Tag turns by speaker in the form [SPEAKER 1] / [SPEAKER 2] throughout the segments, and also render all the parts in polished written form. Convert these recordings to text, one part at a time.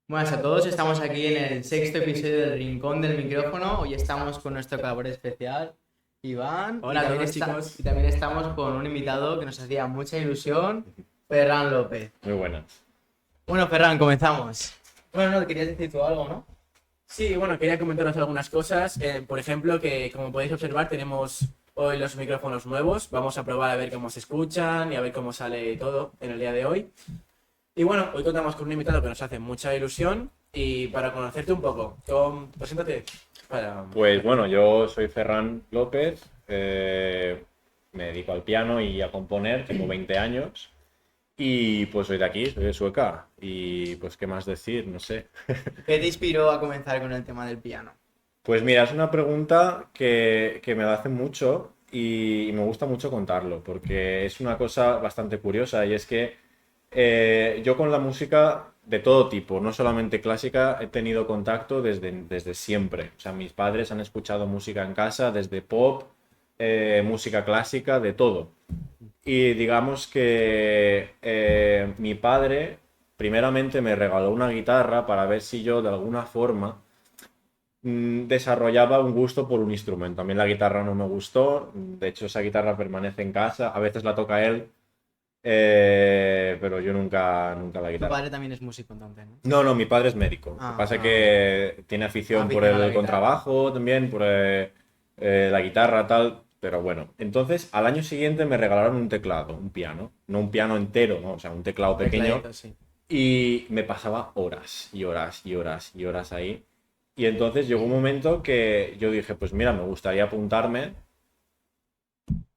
[SPEAKER 1] Buenas a todos, estamos aquí en el sexto episodio del Rincón del Micrófono. Hoy estamos con nuestro colaborador especial, Iván.
[SPEAKER 2] Hola a
[SPEAKER 1] también
[SPEAKER 2] todos, chicos.
[SPEAKER 1] y también estamos con un invitado que nos hacía mucha ilusión, Ferran López.
[SPEAKER 3] Muy buenas.
[SPEAKER 1] Bueno, Ferran, comenzamos. Bueno, no, querías decir tú algo, ¿no?
[SPEAKER 2] Sí, bueno, quería comentaros algunas cosas. Por ejemplo, que como podéis observar, tenemos hoy los micrófonos nuevos. Vamos a probar a ver cómo se escuchan y a ver cómo sale todo en el día de hoy. Y bueno, hoy contamos con un invitado que nos hace mucha ilusión. Y para conocerte un poco, Tom, preséntate.
[SPEAKER 3] Pues bueno, yo soy Ferran López, me dedico al piano y a componer, tengo 20 años y pues soy de aquí, soy de Sueca y pues qué más decir, no sé.
[SPEAKER 1] ¿Qué te inspiró a comenzar con el tema del piano?
[SPEAKER 3] Pues mira, es una pregunta que me hacen mucho y me gusta mucho contarlo porque es una cosa bastante curiosa y es que yo con la música de todo tipo, no solamente clásica, he tenido contacto desde siempre. O sea, mis padres han escuchado música en casa, desde pop, música clásica, de todo. Y digamos que mi padre primeramente me regaló una guitarra para ver si yo de alguna forma desarrollaba un gusto por un instrumento. A mí la guitarra no me gustó, de hecho esa guitarra permanece en casa, a veces la toca él, pero yo nunca la
[SPEAKER 1] Tu
[SPEAKER 3] guitarra.
[SPEAKER 1] padre también es músico entonces, ¿no?
[SPEAKER 3] No, mi padre es médico. Lo que pasa es que tiene afición por
[SPEAKER 1] Afición a la
[SPEAKER 3] el
[SPEAKER 1] guitarra.
[SPEAKER 3] contrabajo también, por la guitarra, tal. Pero bueno, entonces al año siguiente me regalaron un teclado, un piano. No un piano entero, ¿no? O sea, un teclado pequeño.
[SPEAKER 1] Tecladito, sí.
[SPEAKER 3] Y me pasaba horas y horas y horas y horas ahí. Y entonces llegó un momento que yo dije, pues mira, me gustaría apuntarme.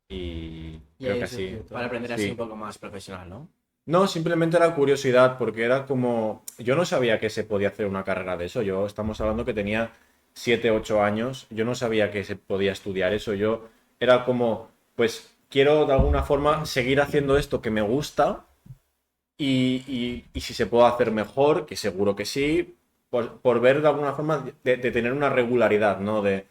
[SPEAKER 3] Y
[SPEAKER 1] Y
[SPEAKER 3] creo
[SPEAKER 1] ahí
[SPEAKER 3] que
[SPEAKER 1] surgió
[SPEAKER 3] sí.
[SPEAKER 1] todo.
[SPEAKER 2] Para aprender así
[SPEAKER 3] Sí.
[SPEAKER 2] un poco más profesional, ¿no?
[SPEAKER 3] No, simplemente era curiosidad, porque era como. Yo no sabía que se podía hacer una carrera de eso. Yo estamos hablando que tenía 7, 8 años. Yo no sabía que se podía estudiar eso. Yo era como, pues quiero de alguna forma seguir haciendo esto que me gusta y si se puede hacer mejor, que seguro que sí, por ver de alguna forma de tener una regularidad, ¿no? De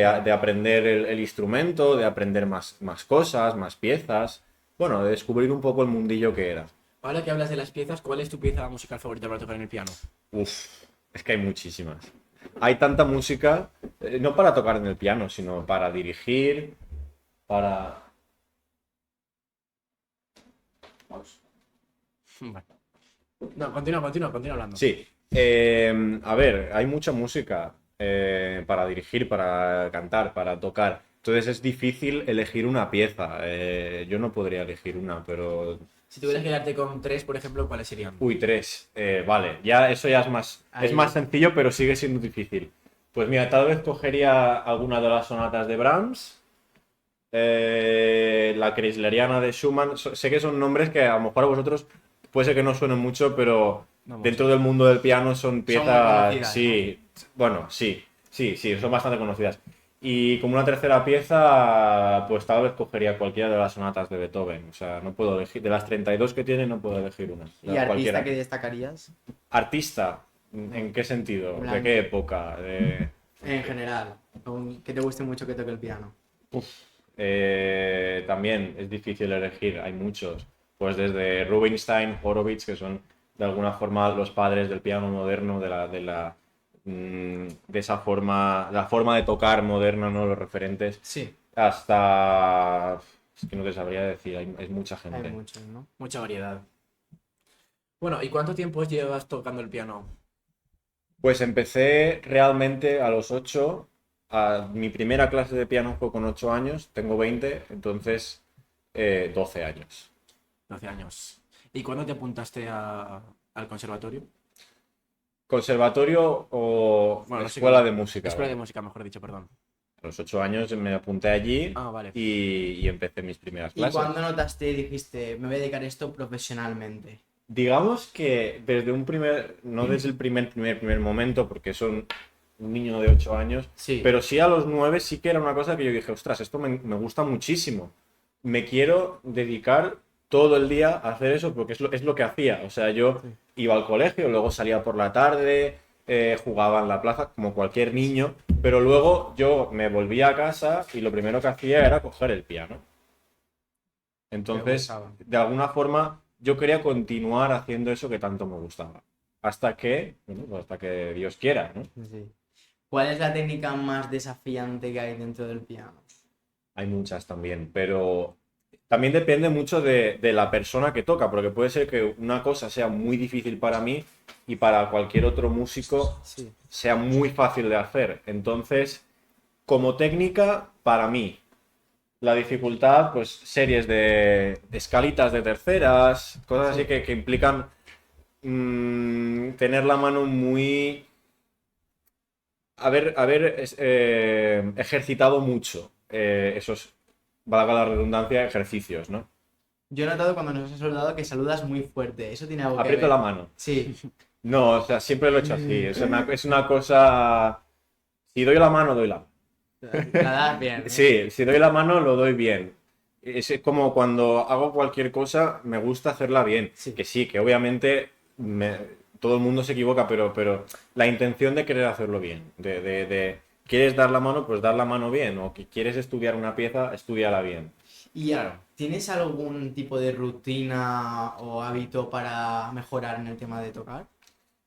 [SPEAKER 3] aprender el instrumento, de aprender más cosas, más piezas. Bueno, de descubrir un poco el mundillo que era.
[SPEAKER 2] Ahora que hablas de las piezas, ¿cuál es tu pieza musical favorita para tocar en el piano?
[SPEAKER 3] Uf, es que hay muchísimas. Hay tanta música, no para tocar en el piano, sino para dirigir, para.
[SPEAKER 2] Vale. No, continúa hablando.
[SPEAKER 3] Sí, a ver, hay mucha música para dirigir, para cantar, para tocar. Entonces es difícil elegir una pieza. Yo no podría elegir una, pero.
[SPEAKER 2] Si tuvieras que quedarte con tres, por ejemplo, ¿cuáles serían?
[SPEAKER 3] Uy, tres. Vale, ya eso ya
[SPEAKER 1] Ahí.
[SPEAKER 3] es más sencillo, pero sigue siendo difícil. Pues mira, tal vez cogería alguna de las sonatas de Brahms, la Chreisleriana de Schumann. Sé que son nombres que a lo mejor a vosotros puede ser que no suenen mucho, pero
[SPEAKER 2] No,
[SPEAKER 3] dentro del mundo del piano son
[SPEAKER 1] muy
[SPEAKER 3] piezas.
[SPEAKER 1] conocidas,
[SPEAKER 3] Sí, bueno, sí, son bastante conocidas. Y como una tercera pieza, pues tal vez cogería cualquiera de las sonatas de Beethoven. O sea, no puedo elegir. De las 32 que tiene, no puedo elegir una.
[SPEAKER 1] ¿Y artista
[SPEAKER 3] Cualquiera.
[SPEAKER 1] que destacarías?
[SPEAKER 3] Artista, ¿en qué sentido?
[SPEAKER 1] Blanco.
[SPEAKER 3] ¿De qué época?
[SPEAKER 1] En general, que te guste mucho que toque el piano.
[SPEAKER 3] También es difícil elegir, hay muchos. Pues desde Rubinstein, Horowitz, que son de alguna forma los padres del piano moderno, de esa forma, la forma de tocar moderna, ¿no? Los referentes,
[SPEAKER 1] Sí,
[SPEAKER 3] hasta. Es que no te sabría decir, hay mucha gente.
[SPEAKER 1] hay muchos, ¿no?
[SPEAKER 2] Mucha variedad. Bueno, ¿y cuánto tiempo llevas tocando el piano?
[SPEAKER 3] Pues empecé realmente a los 8. Mi primera clase de piano fue con 8 años, tengo 20, entonces 12 años.
[SPEAKER 2] 12 años. ¿Y cuándo te apuntaste al conservatorio?
[SPEAKER 3] ¿Conservatorio o
[SPEAKER 2] Bueno, no sé
[SPEAKER 3] escuela
[SPEAKER 2] cómo-
[SPEAKER 3] de música?
[SPEAKER 2] Escuela de música, mejor dicho, perdón.
[SPEAKER 3] A los 8 años me apunté allí
[SPEAKER 2] Ah, vale.
[SPEAKER 3] y empecé mis primeras
[SPEAKER 1] ¿Y
[SPEAKER 3] clases.
[SPEAKER 1] cuándo notaste y dijiste, me voy a dedicar a esto profesionalmente?
[SPEAKER 3] Digamos que desde no desde el primer momento, porque son un niño de 8 años,
[SPEAKER 1] Sí.
[SPEAKER 3] pero sí a los 9 sí que era una cosa que yo dije, ostras, esto me gusta muchísimo. Me quiero dedicar todo el día a hacer eso porque es lo que hacía. O sea, yo
[SPEAKER 1] Sí.
[SPEAKER 3] iba al colegio, luego salía por la tarde, jugaba en la plaza como cualquier niño, pero luego yo me volvía a casa y lo primero que hacía era coger el piano. Entonces,
[SPEAKER 1] gustaba.
[SPEAKER 3] de alguna forma, yo quería continuar haciendo eso que tanto me gustaba. bueno, pues hasta que Dios quiera, ¿no?
[SPEAKER 1] Sí. ¿Cuál es la técnica más desafiante que hay dentro del piano?
[SPEAKER 3] Hay muchas también, pero también depende mucho de la persona que toca, porque puede ser que una cosa sea muy difícil para mí y para cualquier otro músico
[SPEAKER 1] Sí.
[SPEAKER 3] sea muy fácil de hacer. Entonces, como técnica, para mí, la dificultad, pues series de escalitas de terceras, cosas así
[SPEAKER 1] Sí.
[SPEAKER 3] que implican tener la mano muy... haber ejercitado mucho esos, valga la redundancia, ejercicios, ¿no?
[SPEAKER 1] Yo he notado cuando nos has saludado que saludas muy fuerte. ¿Eso tiene algo que
[SPEAKER 3] Aprieto
[SPEAKER 1] ver?
[SPEAKER 3] la mano.
[SPEAKER 1] Sí.
[SPEAKER 3] No, o sea, siempre lo he hecho así. Es una cosa... Si doy la mano, doy la mano.
[SPEAKER 1] La das bien, ¿no?
[SPEAKER 3] Sí, si doy la mano, lo doy bien. Es como cuando hago cualquier cosa, me gusta hacerla bien.
[SPEAKER 1] Sí.
[SPEAKER 3] Que sí, que obviamente todo el mundo se equivoca, pero la intención de querer hacerlo bien, quieres dar la mano, pues dar la mano bien, o que quieres estudiar una pieza, estudiala bien.
[SPEAKER 1] ¿Y tienes algún tipo de rutina o hábito para mejorar en el tema de tocar?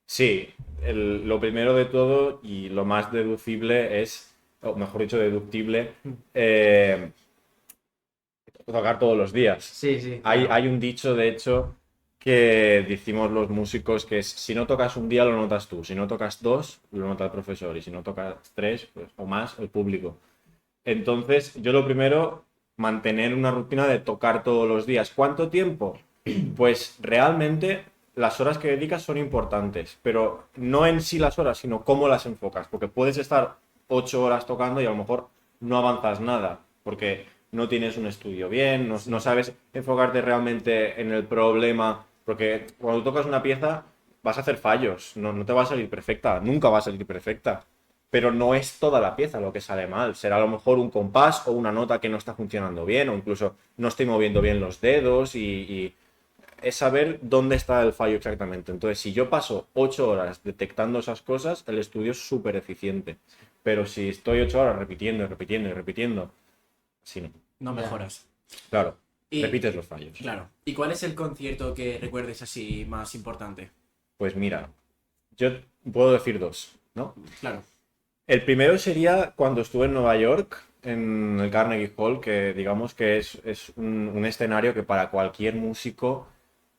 [SPEAKER 3] Sí, lo primero de todo y lo más deducible es, o mejor dicho, deductible, eh, tocar todos los días.
[SPEAKER 1] Sí, sí,
[SPEAKER 3] Hay,
[SPEAKER 1] claro.
[SPEAKER 3] hay un dicho, de hecho, que decimos los músicos que es, si no tocas un día lo notas tú, si no tocas dos lo nota el profesor y si no tocas tres pues, o más el público. Entonces, yo lo primero, mantener una rutina de tocar todos los días. ¿Cuánto tiempo? Pues realmente las horas que dedicas son importantes, pero no en sí las horas, sino cómo las enfocas, porque puedes estar 8 horas tocando y a lo mejor no avanzas nada, porque no tienes un estudio bien, no sabes enfocarte realmente en el problema, porque cuando tocas una pieza vas a hacer fallos, no te va a salir perfecta, nunca va a salir perfecta, pero no es toda la pieza lo que sale mal. Será a lo mejor un compás o una nota que no está funcionando bien, o incluso no estoy moviendo bien los dedos y es saber dónde está el fallo exactamente. Entonces, si yo paso 8 horas detectando esas cosas, el estudio es súper eficiente. Pero si estoy 8 horas repitiendo y repitiendo y repitiendo, así no.
[SPEAKER 2] No
[SPEAKER 1] Ya.
[SPEAKER 2] mejoras.
[SPEAKER 3] Claro,
[SPEAKER 2] Y,
[SPEAKER 3] repites los fallos.
[SPEAKER 2] claro. ¿Y cuál es el concierto que recuerdes así más importante?
[SPEAKER 3] Pues mira, yo puedo decir dos, ¿no?
[SPEAKER 2] Claro.
[SPEAKER 3] El primero sería cuando estuve en Nueva York, en el Carnegie Hall, que digamos que es un escenario que para cualquier músico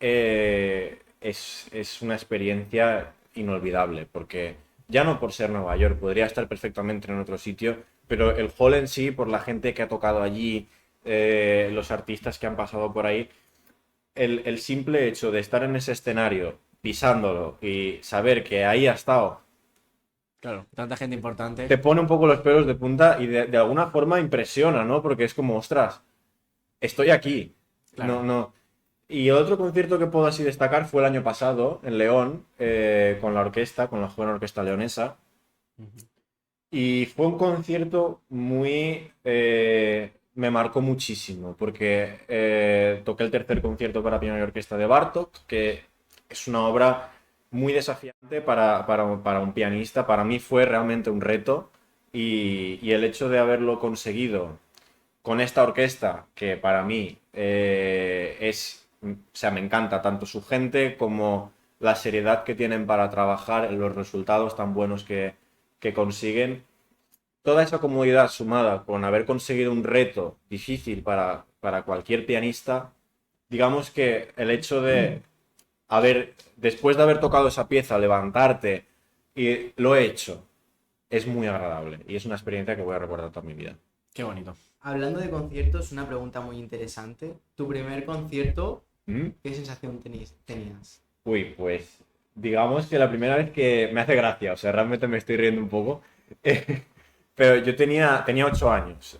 [SPEAKER 3] es una experiencia inolvidable, porque ya no por ser Nueva York, podría estar perfectamente en otro sitio, pero el hall en sí, por la gente que ha tocado allí, los artistas que han pasado por ahí, el simple hecho de estar en ese escenario, pisándolo y saber que ahí ha estado
[SPEAKER 2] Claro. Tanta gente importante.
[SPEAKER 3] te pone un poco los pelos de punta y de alguna forma impresiona, ¿no? Porque es como, ostras, estoy aquí.
[SPEAKER 2] Claro.
[SPEAKER 3] No. Y el otro concierto que puedo así destacar fue el año pasado en León, con la orquesta, con la Joven Orquesta Leonesa. Y fue un concierto muy... me marcó muchísimo, porque toqué el tercer concierto para piano y orquesta de Bartók, que es una obra muy desafiante para un pianista. Para mí fue realmente un reto y el hecho de haberlo conseguido con esta orquesta, que para mí o sea, me encanta tanto su gente como la seriedad que tienen para trabajar, los resultados tan buenos que consiguen. Toda esa comodidad sumada con haber conseguido un reto difícil para cualquier pianista, digamos que el hecho de después de haber tocado esa pieza, levantarte y lo he hecho, es muy agradable y es una experiencia que voy a recordar toda mi vida.
[SPEAKER 2] Qué bonito.
[SPEAKER 1] Hablando de conciertos, una pregunta muy interesante. ¿Tu primer concierto,
[SPEAKER 3] ¿Mm?
[SPEAKER 1] qué sensación tenías?
[SPEAKER 3] Uy, pues digamos que la primera vez que me hace gracia, o sea, realmente me estoy riendo un poco, pero yo tenía 8 años.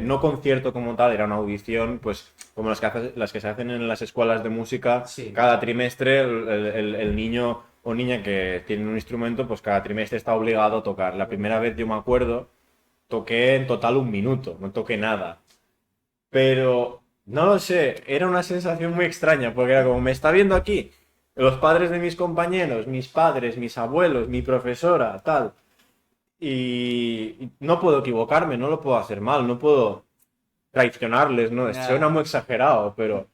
[SPEAKER 3] No concierto como tal, era una audición, pues como las que se hacen en las escuelas de música,
[SPEAKER 1] Sí.
[SPEAKER 3] cada trimestre el niño o niña que tiene un instrumento, pues cada trimestre está obligado a tocar. La primera vez yo me acuerdo, toqué en total 1 minuto, no toqué nada. Pero no lo sé, era una sensación muy extraña, porque era como, me está viendo aquí los padres de mis compañeros, mis padres, mis abuelos, mi profesora, tal. Y no puedo equivocarme, no lo puedo hacer mal, no puedo traicionarles, ¿no?
[SPEAKER 1] Ya.
[SPEAKER 3] Suena muy exagerado, pero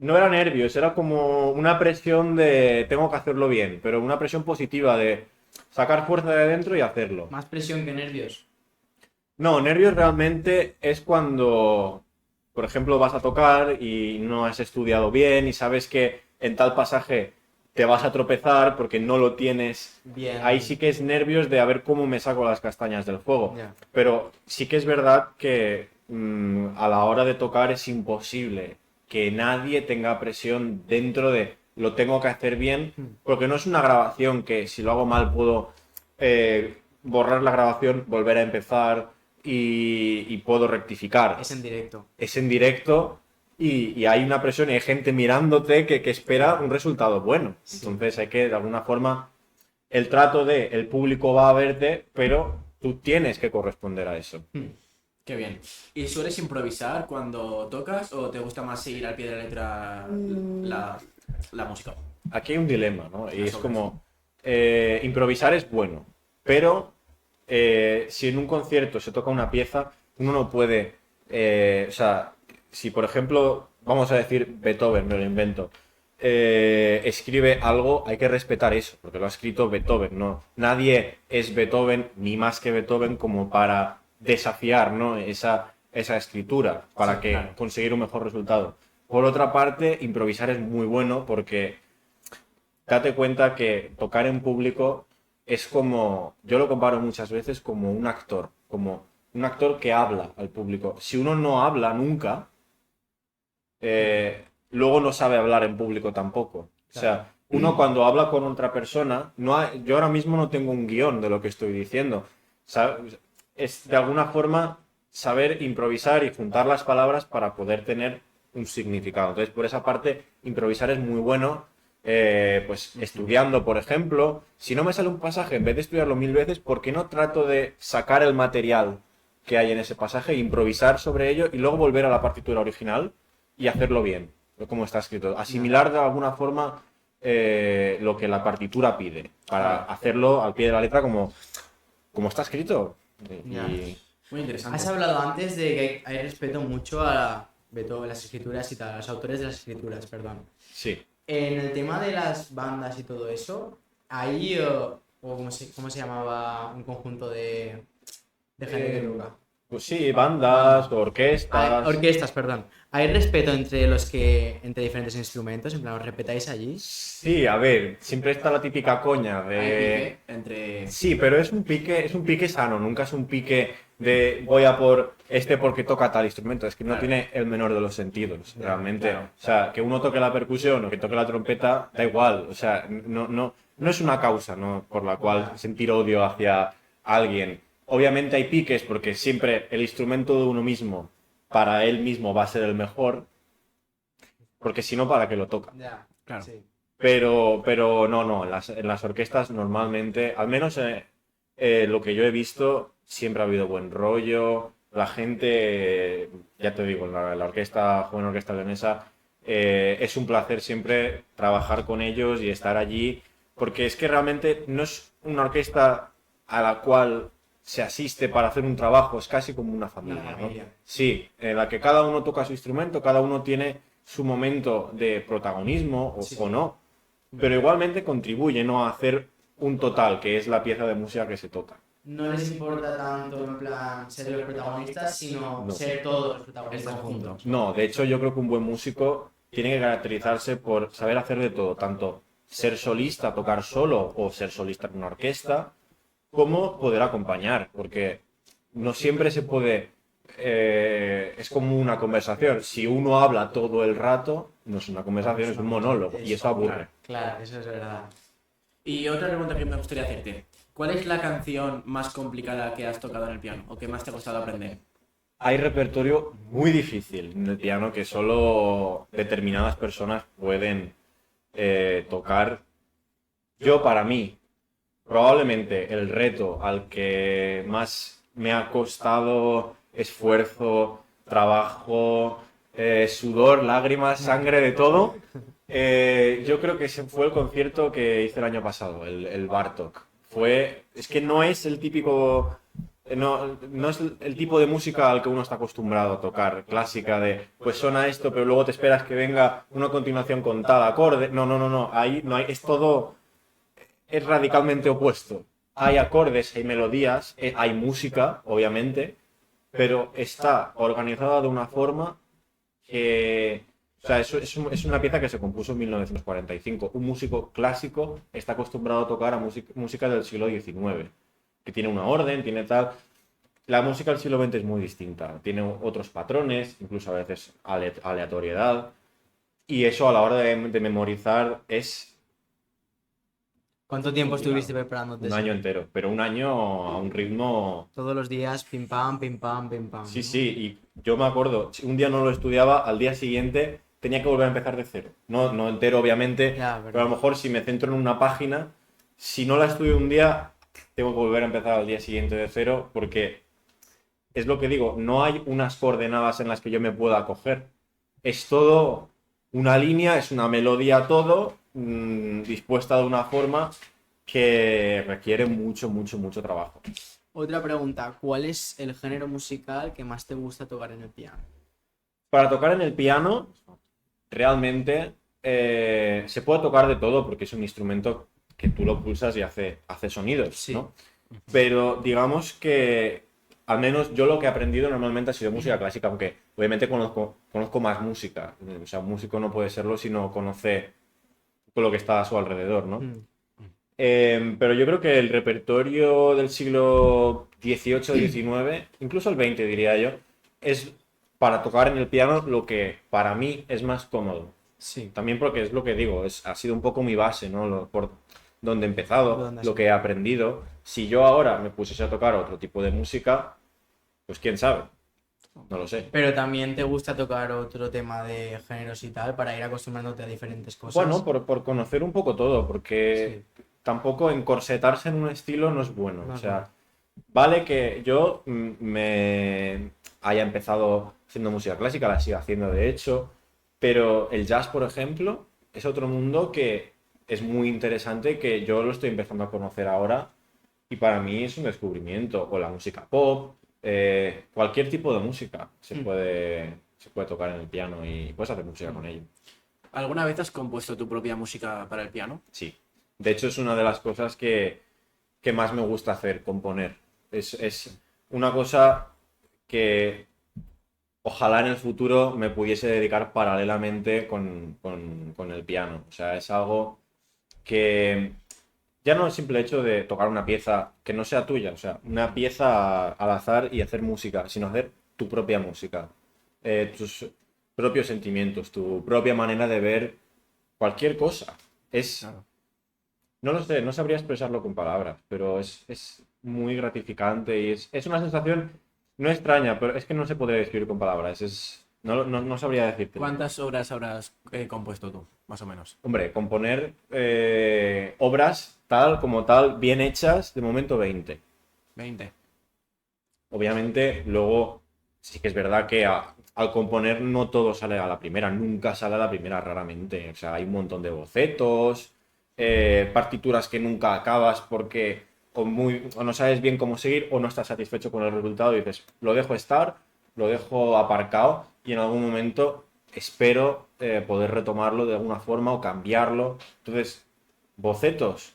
[SPEAKER 3] no era nervios, era como una presión de tengo que hacerlo bien, pero una presión positiva de sacar fuerza de dentro y hacerlo.
[SPEAKER 1] Más presión que nervios.
[SPEAKER 3] No, nervios realmente es cuando, por ejemplo, vas a tocar y no has estudiado bien y sabes que en tal pasaje te vas a tropezar porque no lo tienes.
[SPEAKER 1] Bien.
[SPEAKER 3] Ahí sí que es nervios de a ver cómo me saco las castañas del fuego.
[SPEAKER 1] Ya.
[SPEAKER 3] Pero sí que es verdad que a la hora de tocar es imposible que nadie tenga presión dentro de lo tengo que hacer bien, porque no es una grabación que si lo hago mal puedo borrar la grabación, volver a empezar y puedo rectificar.
[SPEAKER 1] Es en directo.
[SPEAKER 3] Es en directo y hay una presión y hay gente mirándote que espera un resultado bueno. Entonces hay que, de alguna forma, el trato de el público va a verte, pero tú tienes que corresponder a eso.
[SPEAKER 2] Qué bien. ¿Y sueles improvisar cuando tocas o te gusta más seguir al pie de la letra la música?
[SPEAKER 3] Aquí hay un dilema, ¿no? Y
[SPEAKER 2] Las
[SPEAKER 3] es
[SPEAKER 2] obras.
[SPEAKER 3] como, improvisar es bueno, pero si en un concierto se toca una pieza, uno no puede, o sea, si por ejemplo, vamos a decir Beethoven, me lo invento, escribe algo, hay que respetar eso, porque lo ha escrito Beethoven, ¿no? Nadie es Beethoven ni más que Beethoven como para desafiar, ¿no? esa escritura, para
[SPEAKER 2] Sí,
[SPEAKER 3] que
[SPEAKER 2] claro.
[SPEAKER 3] conseguir un mejor resultado. Por otra parte, improvisar es muy bueno porque date cuenta que tocar en público es como, yo lo comparo muchas veces como un actor que habla al público. Si uno no habla nunca, luego no sabe hablar en público tampoco. O sea, uno cuando habla con otra persona, yo ahora mismo no tengo un guión de lo que estoy diciendo. Es de alguna forma saber improvisar y juntar las palabras para poder tener un significado. Entonces, por esa parte, improvisar es muy bueno. Pues estudiando, por ejemplo, si no me sale un pasaje, en vez de estudiarlo 1000 veces, ¿por qué no trato de sacar el material que hay en ese pasaje, improvisar sobre ello y luego volver a la partitura original y hacerlo bien, como está escrito? Asimilar de alguna forma lo que la partitura pide, para hacerlo al pie de la letra como está escrito.
[SPEAKER 1] Ya.
[SPEAKER 2] Muy interesante.
[SPEAKER 1] Has hablado antes de que hay respeto mucho a Beethoven, las escrituras y tal, a los autores de las escrituras, perdón.
[SPEAKER 3] Sí.
[SPEAKER 1] En el tema de las bandas y todo eso, ahí, o cómo se llamaba un conjunto de gente que toca.
[SPEAKER 3] Pues sí, bandas, orquestas.
[SPEAKER 1] Orquestas, perdón. ¿Hay respeto entre diferentes instrumentos? En plan, ¿os respetáis allí?
[SPEAKER 3] Sí, a ver, siempre está la típica coña
[SPEAKER 2] Hay
[SPEAKER 3] de...
[SPEAKER 2] pique entre...
[SPEAKER 3] Sí, pero es un pique sano, nunca es un pique de voy a por este porque toca tal instrumento, es que no
[SPEAKER 2] Claro.
[SPEAKER 3] tiene el menor de los sentidos, realmente.
[SPEAKER 2] claro.
[SPEAKER 3] O sea, que uno toque la percusión o que toque la trompeta, da igual, o sea, no es una causa, ¿no? Por la cual sentir odio hacia alguien. Obviamente hay piques porque siempre el instrumento de uno mismo, para él mismo va a ser el mejor, porque si no, ¿para qué lo toca?
[SPEAKER 1] Ya,
[SPEAKER 2] Claro.
[SPEAKER 1] sí.
[SPEAKER 3] Pero no, en las orquestas normalmente, al menos lo que yo he visto, siempre ha habido buen rollo. La gente, ya te digo, la orquesta, Joven Orquesta Leonesa, es un placer siempre trabajar con ellos y estar allí, porque es que realmente no es una orquesta a la cual se asiste para hacer un trabajo, es casi como una familia,
[SPEAKER 1] Una
[SPEAKER 3] ¿no?
[SPEAKER 1] familia.
[SPEAKER 3] Sí, en la que cada uno toca su instrumento, cada uno tiene su momento de protagonismo
[SPEAKER 1] Sí.
[SPEAKER 3] o no, pero igualmente contribuye, ¿no?, a hacer un total, que es la pieza de música que se toca.
[SPEAKER 1] No les importa tanto, en plan, ser los protagonistas, sino
[SPEAKER 3] No.
[SPEAKER 1] ser todos los protagonistas juntos.
[SPEAKER 3] No, de hecho yo creo que un buen músico tiene que caracterizarse por saber hacer de todo, tanto ser solista, tocar solo o ser solista en una orquesta, como poder acompañar, porque no siempre se puede, es como una conversación, si uno habla todo el rato, no es una conversación, es un monólogo y eso aburre.
[SPEAKER 1] Claro, eso es verdad.
[SPEAKER 2] Y otra pregunta que me gustaría hacerte. ¿Cuál es la canción más complicada que has tocado en el piano o que más te ha costado aprender?
[SPEAKER 3] Hay repertorio muy difícil en el piano que solo determinadas personas pueden tocar. Yo, para mí, probablemente el reto al que más me ha costado esfuerzo, trabajo, sudor, lágrimas, sangre, de todo, yo creo que ese fue el concierto que hice el año pasado, el Bartók. Es que no es el típico no es el tipo de música al que uno está acostumbrado a tocar, clásica de, pues suena esto, pero luego te esperas que venga una continuación con tal acorde. No, ahí no hay, es todo, es radicalmente opuesto. Hay acordes, hay melodías, hay música, obviamente, pero está organizada de una forma que... O sea, es una pieza que se compuso en 1945. Un músico clásico está acostumbrado a tocar a música del siglo XIX, que tiene una orden, tiene tal... La música del siglo XX es muy distinta, tiene otros patrones, incluso a veces aleatoriedad, y eso a la hora de memorizar es
[SPEAKER 1] ¿Cuánto tiempo estuviste preparándote
[SPEAKER 3] un
[SPEAKER 1] eso?
[SPEAKER 3] año entero, pero un año a un ritmo...
[SPEAKER 1] Todos los días, pim pam, pim pam, pim pam,
[SPEAKER 3] Sí,
[SPEAKER 1] ¿no?
[SPEAKER 3] sí, y yo me acuerdo, si un día no lo estudiaba, al día siguiente tenía que volver a empezar de cero. No entero, obviamente,
[SPEAKER 1] Ya,
[SPEAKER 3] pero a
[SPEAKER 1] verdad.
[SPEAKER 3] lo mejor si me centro en una página, si no la estudio un día, tengo que volver a empezar al día siguiente de cero, porque es lo que digo, no hay unas coordenadas en las que yo me pueda acoger. Es todo una línea, es una melodía todo, dispuesta de una forma que requiere mucho trabajo.
[SPEAKER 1] Otra pregunta, ¿cuál es el género musical que más te gusta tocar en el piano?
[SPEAKER 3] Para tocar en el piano, realmente se puede tocar de todo porque es un instrumento que tú lo pulsas y hace sonidos,
[SPEAKER 1] Sí.
[SPEAKER 3] ¿no? Pero digamos que al menos yo lo que he aprendido normalmente ha sido música clásica, aunque obviamente conozco más música. O sea, un músico no puede serlo si no conoce todo lo que está a su alrededor, ¿no?
[SPEAKER 1] Mm.
[SPEAKER 3] Pero yo creo que el repertorio del siglo XVIII, XIX, incluso el XX diría yo, es para tocar en el piano lo que para mí es más cómodo.
[SPEAKER 1] Sí.
[SPEAKER 3] También porque es lo que digo, ha sido un poco mi base, ¿no? Por donde he empezado,
[SPEAKER 1] ¿Dónde has
[SPEAKER 3] lo que he aprendido. Si yo ahora me pusiese a tocar otro tipo de música, pues quién sabe, no lo sé.
[SPEAKER 1] Pero también te gusta tocar otro tema de géneros y tal para ir acostumbrándote a diferentes cosas.
[SPEAKER 3] Bueno, por conocer un poco todo, porque
[SPEAKER 1] Sí.
[SPEAKER 3] tampoco encorsetarse en un estilo no es bueno.
[SPEAKER 1] No
[SPEAKER 3] O
[SPEAKER 1] es
[SPEAKER 3] sea, vale que yo me haya empezado haciendo música clásica, la sigo haciendo de hecho, pero el jazz, por ejemplo, es otro mundo que es muy interesante, que yo lo estoy empezando a conocer ahora y para mí es un descubrimiento. O la música pop, cualquier tipo de música se puede tocar en el piano y puedes hacer música con ello.
[SPEAKER 2] ¿Alguna vez has compuesto tu propia música para el piano?
[SPEAKER 3] Sí. De hecho, es una de las cosas que más me gusta hacer, componer. Es una cosa que ojalá en el futuro me pudiese dedicar paralelamente con el piano. O sea, es algo que ya no es simple hecho de tocar una pieza que no sea tuya, o sea, una pieza al azar y hacer música, sino hacer tu propia música, tus propios sentimientos, tu propia manera de ver cualquier cosa.
[SPEAKER 2] Claro.
[SPEAKER 3] No lo sé, no sabría expresarlo con palabras, pero es muy gratificante y es una sensación no extraña, pero es que no se podría describir con palabras. No sabría decirte.
[SPEAKER 2] ¿Cuántas obras habrás compuesto tú, más o menos?
[SPEAKER 3] Hombre, componer obras tal como tal, bien hechas, de momento 20.
[SPEAKER 2] 20.
[SPEAKER 3] Obviamente, luego sí que es verdad que al componer no todo sale a la primera, nunca sale a la primera, raramente. O sea, hay un montón de bocetos, partituras que nunca acabas porque o no sabes bien cómo seguir o no estás satisfecho con el resultado y dices, lo dejo estar, lo dejo aparcado y en algún momento espero poder retomarlo de alguna forma o cambiarlo. Entonces, bocetos,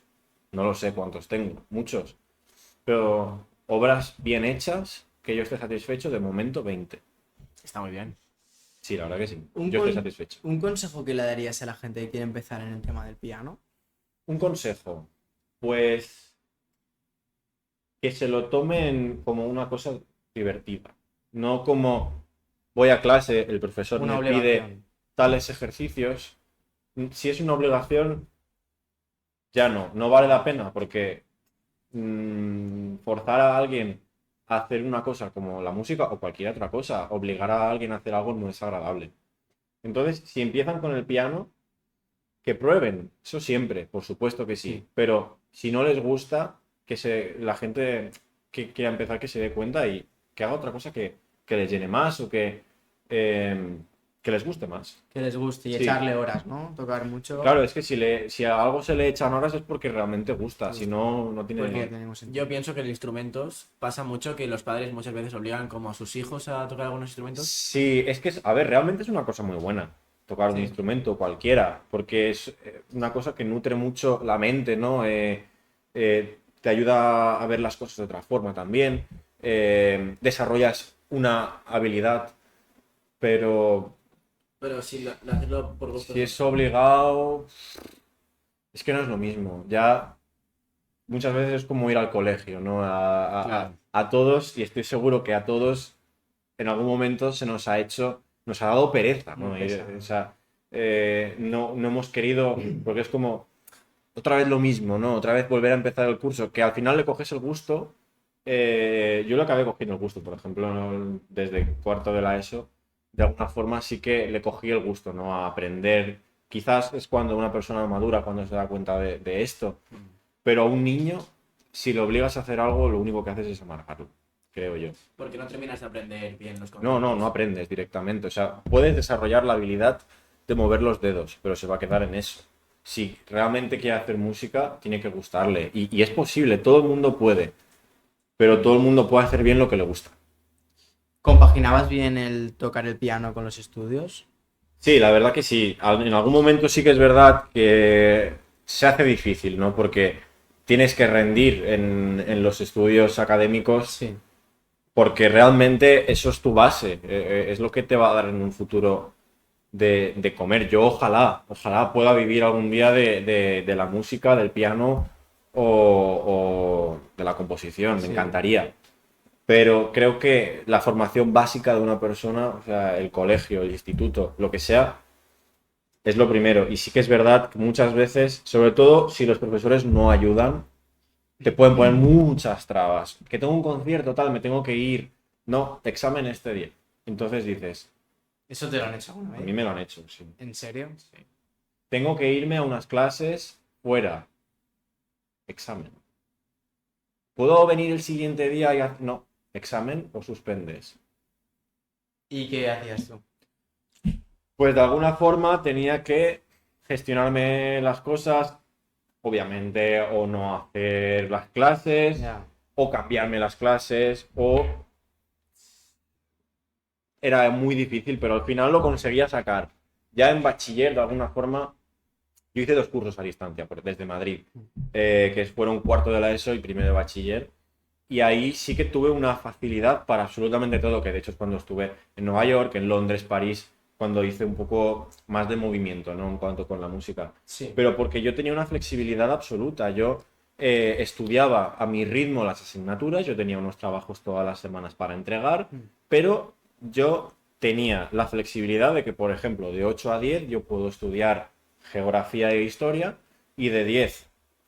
[SPEAKER 3] no lo sé cuántos tengo, muchos, pero obras bien hechas, que yo esté satisfecho, de momento 20.
[SPEAKER 2] Está muy bien.
[SPEAKER 3] Sí, la verdad que sí.
[SPEAKER 1] Un,
[SPEAKER 3] Yo estoy
[SPEAKER 1] con-
[SPEAKER 3] satisfecho.
[SPEAKER 1] un consejo que le darías a la gente que quiere empezar en el tema del piano.
[SPEAKER 3] Un consejo, pues que se lo tomen como una cosa divertida, no como voy a clase, el profesor
[SPEAKER 1] Una
[SPEAKER 3] me pide
[SPEAKER 1] obligación.
[SPEAKER 3] tales ejercicios. Si es una obligación, ya no vale la pena porque forzar a alguien a hacer una cosa como la música o cualquier otra cosa, obligar a alguien a hacer algo no es agradable. Entonces, si empiezan con el piano, que prueben, eso siempre, por supuesto que sí,
[SPEAKER 1] Sí.
[SPEAKER 3] pero si no les gusta, la gente que quiera empezar que se dé cuenta y que haga otra cosa que les llene más o que, que les guste más.
[SPEAKER 1] Que les guste y
[SPEAKER 3] Sí.
[SPEAKER 1] echarle horas, ¿no? Tocar mucho.
[SPEAKER 3] Claro, es que si a algo se le echan horas es porque realmente gusta, si no, no tiene...
[SPEAKER 1] Porque tenemos
[SPEAKER 2] Yo pienso que en instrumentos pasa mucho que los padres muchas veces obligan como a sus hijos a tocar algunos instrumentos.
[SPEAKER 3] Sí, es que, a ver, realmente es una cosa muy buena tocar un
[SPEAKER 2] Sí.
[SPEAKER 3] instrumento cualquiera, porque es una cosa que nutre mucho la mente, ¿no? Te ayuda a ver las cosas de otra forma también, desarrollas una habilidad, pero
[SPEAKER 2] Pero si hacerlo por gusto.
[SPEAKER 3] si es obligado, es que no es lo mismo. Ya muchas veces es como ir al colegio, ¿no?
[SPEAKER 1] Claro.
[SPEAKER 3] A todos, y estoy seguro que a todos en algún momento se nos ha hecho, nos ha dado pereza, ¿no?
[SPEAKER 1] Muy pesado.
[SPEAKER 3] O sea, no hemos querido, porque es como otra vez lo mismo, ¿no? Otra vez volver a empezar el curso, que al final le coges el gusto. Yo le acabé cogiendo el gusto, por ejemplo, ¿no? Desde cuarto de la ESO, de alguna forma sí que le cogí el gusto, ¿no? A aprender. Quizás es cuando una persona madura, cuando se da cuenta de esto, pero a un niño, si le obligas a hacer algo, lo único que haces es amargarlo, creo yo.
[SPEAKER 2] Porque no terminas de aprender bien los conceptos.
[SPEAKER 3] No aprendes directamente. O sea, puedes desarrollar la habilidad de mover los dedos, pero se va a quedar en eso. Si realmente quiere hacer música, tiene que gustarle. Y es posible, todo el mundo puede, pero todo el mundo puede hacer bien lo que le gusta.
[SPEAKER 1] ¿Compaginabas bien el tocar el piano con los estudios?
[SPEAKER 3] Sí, la verdad que sí. En algún momento sí que es verdad que se hace difícil, ¿no? Porque tienes que rendir en los estudios académicos.
[SPEAKER 1] Sí.
[SPEAKER 3] Porque realmente eso es tu base, es lo que te va a dar en un futuro de comer. Yo ojalá pueda vivir algún día de la música, del piano o de la composición, me
[SPEAKER 1] Sí.
[SPEAKER 3] encantaría. Pero creo que la formación básica de una persona, o sea, el colegio, el instituto, lo que sea, es lo primero. Y sí que es verdad que muchas veces, sobre todo si los profesores no ayudan, te pueden poner muchas trabas. Que tengo un concierto, tal, me tengo que ir. No, examen este día. Entonces dices,
[SPEAKER 1] ¿Eso te lo han hecho alguna
[SPEAKER 3] a
[SPEAKER 1] vez?
[SPEAKER 3] mí me lo han hecho, sí.
[SPEAKER 1] ¿En serio?
[SPEAKER 3] Tengo que irme a unas clases fuera. Examen. ¿Puedo venir el siguiente día y no, examen o suspendes?
[SPEAKER 1] ¿Y qué hacías tú?
[SPEAKER 3] Pues de alguna forma tenía que gestionarme las cosas, obviamente, o no hacer las clases,
[SPEAKER 1] Ya.
[SPEAKER 3] o cambiarme las clases, o era muy difícil, pero al final lo conseguía sacar. Ya en bachiller, de alguna forma, yo hice 2 cursos a distancia desde Madrid, que fueron cuarto de la ESO y primero de bachiller. Y ahí sí que tuve una facilidad para absolutamente todo, que de hecho es cuando estuve en Nueva York, en Londres, París, cuando hice un poco más de movimiento, ¿no? En cuanto con la música.
[SPEAKER 1] Sí.
[SPEAKER 3] Pero porque yo tenía una flexibilidad absoluta. Yo estudiaba a mi ritmo las asignaturas, yo tenía unos trabajos todas las semanas para entregar, pero yo tenía la flexibilidad de que, por ejemplo, de 8 a 10 yo puedo estudiar geografía e historia y de 10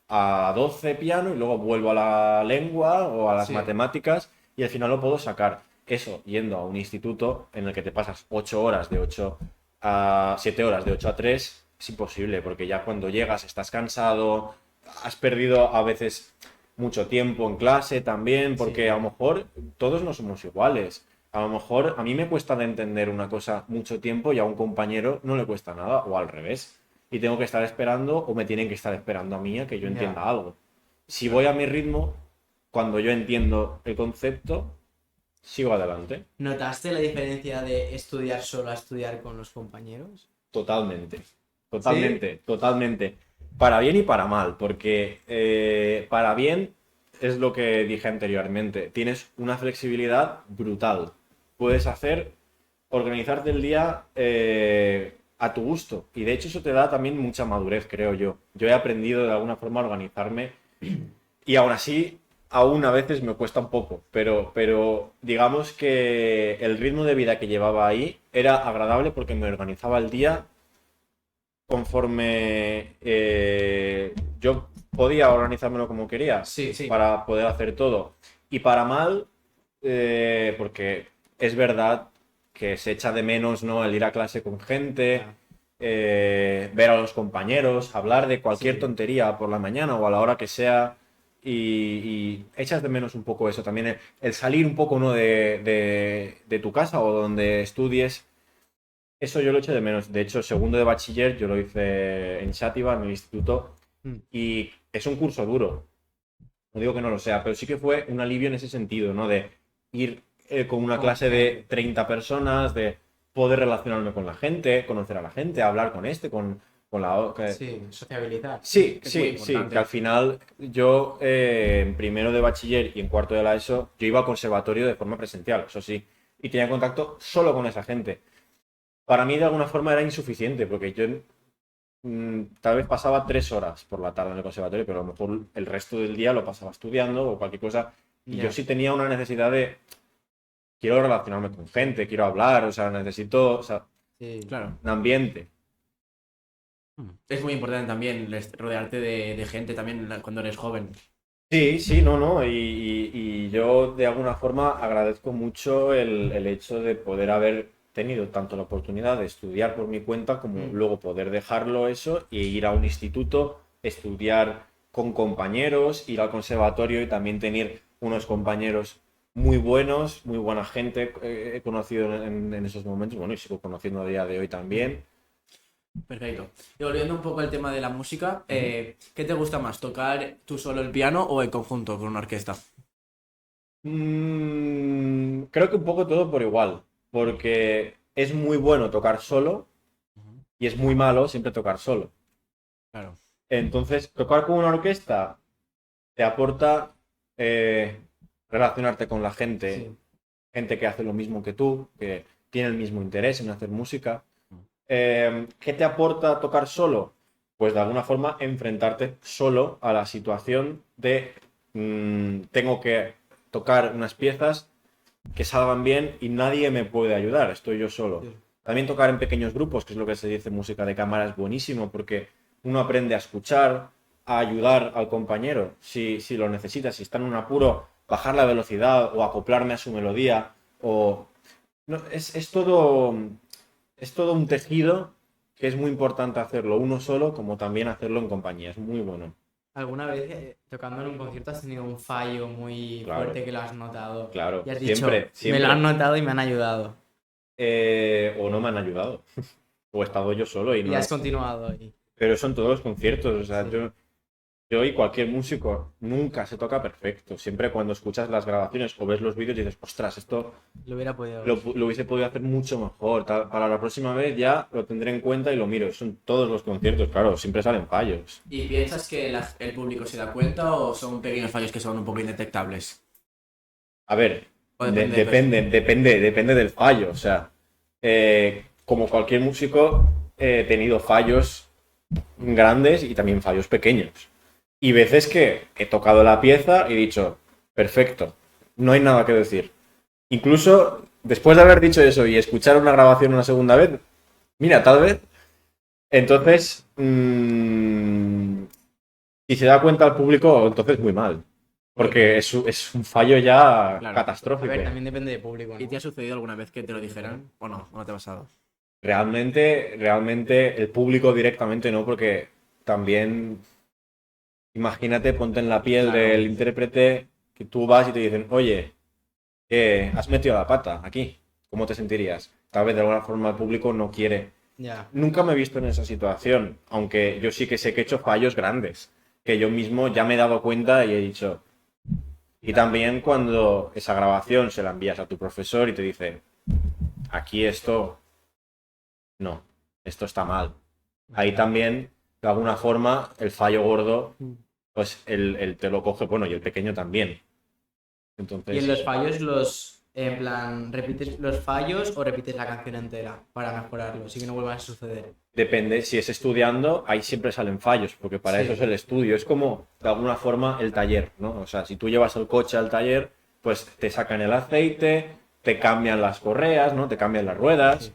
[SPEAKER 3] a 12 piano y luego vuelvo a la lengua o a las
[SPEAKER 1] Sí.
[SPEAKER 3] matemáticas y al final lo puedo sacar. Eso yendo a un instituto en el que te pasas 8 horas de 8 a 7 horas de 8 a 3 es imposible porque ya cuando llegas estás cansado, has perdido a veces mucho tiempo en clase también porque
[SPEAKER 1] Sí.
[SPEAKER 3] a lo mejor todos no somos iguales. A lo mejor a mí me cuesta de entender una cosa mucho tiempo y a un compañero no le cuesta nada o al revés y tengo que estar esperando o me tienen que estar esperando a mí a que yo entienda
[SPEAKER 1] Ya.
[SPEAKER 3] algo. Si voy a mi ritmo, cuando yo entiendo el concepto, sigo adelante.
[SPEAKER 1] ¿Notaste la diferencia de estudiar solo a estudiar con los compañeros?
[SPEAKER 3] Totalmente. Totalmente. Para bien y para mal, porque para bien es lo que dije anteriormente. Tienes una flexibilidad brutal. Puedes organizarte el día a tu gusto. Y de hecho eso te da también mucha madurez, creo yo. Yo he aprendido de alguna forma a organizarme y aún así, aún a veces me cuesta un poco, pero digamos que el ritmo de vida que llevaba ahí era agradable porque me organizaba el día conforme yo podía organizármelo como quería
[SPEAKER 1] Sí.
[SPEAKER 3] para poder hacer todo. Y para mal, porque es verdad que se echa de menos, ¿no? El ir a clase con gente,
[SPEAKER 1] Ya.
[SPEAKER 3] ver a los compañeros, hablar de cualquier
[SPEAKER 1] Sí.
[SPEAKER 3] tontería por la mañana o a la hora que sea. Y echas de menos un poco eso. También el salir un poco, ¿no? de tu casa o donde estudies Eso yo lo echo de menos. De hecho, segundo de bachiller yo lo hice en Xàtiva, en el instituto,
[SPEAKER 1] Mm.
[SPEAKER 3] y es un curso duro. No digo que no lo sea, pero sí que fue un alivio en ese sentido, ¿no? De ir con una
[SPEAKER 1] Con
[SPEAKER 3] clase de
[SPEAKER 1] gente.
[SPEAKER 3] 30 personas, de poder relacionarme con la gente, conocer a la gente, hablar con con la otra.
[SPEAKER 1] Sí, sociabilizar.
[SPEAKER 3] Sí,
[SPEAKER 2] Que es muy
[SPEAKER 3] sí, sí,
[SPEAKER 2] importante.
[SPEAKER 3] que al final yo en primero de bachiller y en cuarto de la ESO, yo iba al conservatorio de forma presencial, eso sí, y tenía contacto solo con esa gente. Para mí de alguna forma era insuficiente, porque yo tal vez pasaba 3 horas por la tarde en el conservatorio, pero a lo mejor el resto del día lo pasaba estudiando o cualquier cosa, y yo
[SPEAKER 1] Ya.
[SPEAKER 3] sí tenía una necesidad de, quiero relacionarme con gente, quiero hablar, o sea, necesito, o sea,
[SPEAKER 1] Sí.
[SPEAKER 2] Claro.
[SPEAKER 3] un ambiente.
[SPEAKER 2] Es muy importante también rodearte de gente también cuando eres joven.
[SPEAKER 3] Sí, sí, no, no. Y yo de alguna forma agradezco mucho el hecho de poder haber tenido tanto la oportunidad de estudiar por mi cuenta como
[SPEAKER 1] Mm.
[SPEAKER 3] luego poder dejarlo eso e ir a un instituto, estudiar con compañeros, ir al conservatorio y también tener unos compañeros muy buenos, muy buena gente he conocido en esos momentos, bueno, y sigo conociendo a día de hoy también.
[SPEAKER 2] Perfecto. Y volviendo un poco al tema de la música, ¿qué te gusta más? ¿Tocar tú solo el piano o en conjunto con una orquesta?
[SPEAKER 3] Creo que un poco todo por igual, porque es muy bueno tocar solo
[SPEAKER 2] Ujú.
[SPEAKER 3] y es muy malo siempre tocar solo.
[SPEAKER 2] Claro.
[SPEAKER 3] Entonces, tocar con una orquesta te aporta eh, relacionarte con la gente,
[SPEAKER 1] Sí.
[SPEAKER 3] gente que hace lo mismo que tú, que tiene el mismo interés en hacer música. ¿Qué te aporta tocar solo? Pues de alguna forma enfrentarte solo a la situación de tengo que tocar unas piezas que salgan bien y nadie me puede ayudar, estoy yo solo.
[SPEAKER 1] Sí.
[SPEAKER 3] También tocar en pequeños grupos, que es lo que se dice música de cámara, es buenísimo porque uno aprende a escuchar, a ayudar al compañero si lo necesita, si está en un apuro, bajar la velocidad o acoplarme a su melodía. O... No, es todo un tejido que es muy importante hacerlo uno solo como también hacerlo en compañía, es muy bueno.
[SPEAKER 1] ¿Alguna vez tocando en un concierto has tenido un fallo muy
[SPEAKER 3] Claro,
[SPEAKER 1] fuerte que lo has notado?
[SPEAKER 3] claro,
[SPEAKER 1] Y has dicho,
[SPEAKER 3] siempre,
[SPEAKER 1] me lo han
[SPEAKER 3] siempre.
[SPEAKER 1] notado y me han ayudado.
[SPEAKER 3] O no me han ayudado. O he estado yo solo y
[SPEAKER 1] Y
[SPEAKER 3] no.
[SPEAKER 1] has continuado ahí.
[SPEAKER 3] Pero eso en todos los conciertos. O sea,
[SPEAKER 1] Sí.
[SPEAKER 3] yo y cualquier músico nunca se toca perfecto. Siempre cuando escuchas las grabaciones o ves los vídeos dices, ostras, esto
[SPEAKER 1] Lo hubiera podido
[SPEAKER 3] lo,
[SPEAKER 1] ver.
[SPEAKER 3] lo hubiese podido hacer mucho mejor. Para la próxima vez ya lo tendré en cuenta y lo miro. Eso en todos los conciertos, claro, siempre salen fallos.
[SPEAKER 2] ¿Y piensas que el público se da cuenta o son pequeños fallos que son un poco indetectables?
[SPEAKER 3] A ver,
[SPEAKER 2] O depende de
[SPEAKER 3] depende del fallo. O sea, como cualquier músico, he tenido fallos grandes y también fallos pequeños. Y veces que he tocado la pieza y he dicho, perfecto, no hay nada que decir. Incluso después de haber dicho eso y escuchar una grabación una segunda vez, mira, tal vez. Entonces, si se da cuenta el público, entonces muy mal. Porque es un fallo ya
[SPEAKER 2] Claro.
[SPEAKER 1] A
[SPEAKER 3] catastrófico.
[SPEAKER 1] ver, también depende del público,
[SPEAKER 2] ¿Y
[SPEAKER 1] ¿no?
[SPEAKER 2] te ha sucedido alguna vez que te lo dijeran? ¿O no? ¿O no te ha pasado?
[SPEAKER 3] Realmente el público directamente no, porque también imagínate, ponte en la piel
[SPEAKER 2] Claro.
[SPEAKER 3] del intérprete que tú vas y te dicen, oye, has metido la pata aquí, ¿cómo te sentirías? Tal vez de alguna forma el público no quiere.
[SPEAKER 1] Ya.
[SPEAKER 3] Nunca me he visto en esa situación, aunque yo sí que sé que he hecho fallos grandes, que yo mismo ya me he dado cuenta y he dicho. Y también cuando esa grabación se la envías a tu profesor y te dice, aquí esto, no, esto está mal. Ahí también, de alguna forma, el fallo gordo, pues él te lo coge, bueno, y el pequeño también.
[SPEAKER 1] Y en
[SPEAKER 3] Entonces,
[SPEAKER 1] los fallos, en plan, ¿repites los fallos o repites la canción entera para mejorarlo? Así que no vuelvan a suceder.
[SPEAKER 3] depende, si es estudiando, ahí siempre salen fallos, porque para
[SPEAKER 1] Sí.
[SPEAKER 3] eso es el estudio. Es como, de alguna forma, el taller, ¿no? O sea, si tú llevas el coche al taller, pues te sacan el aceite, te cambian las correas, ¿no? Te cambian las ruedas.
[SPEAKER 1] Sí.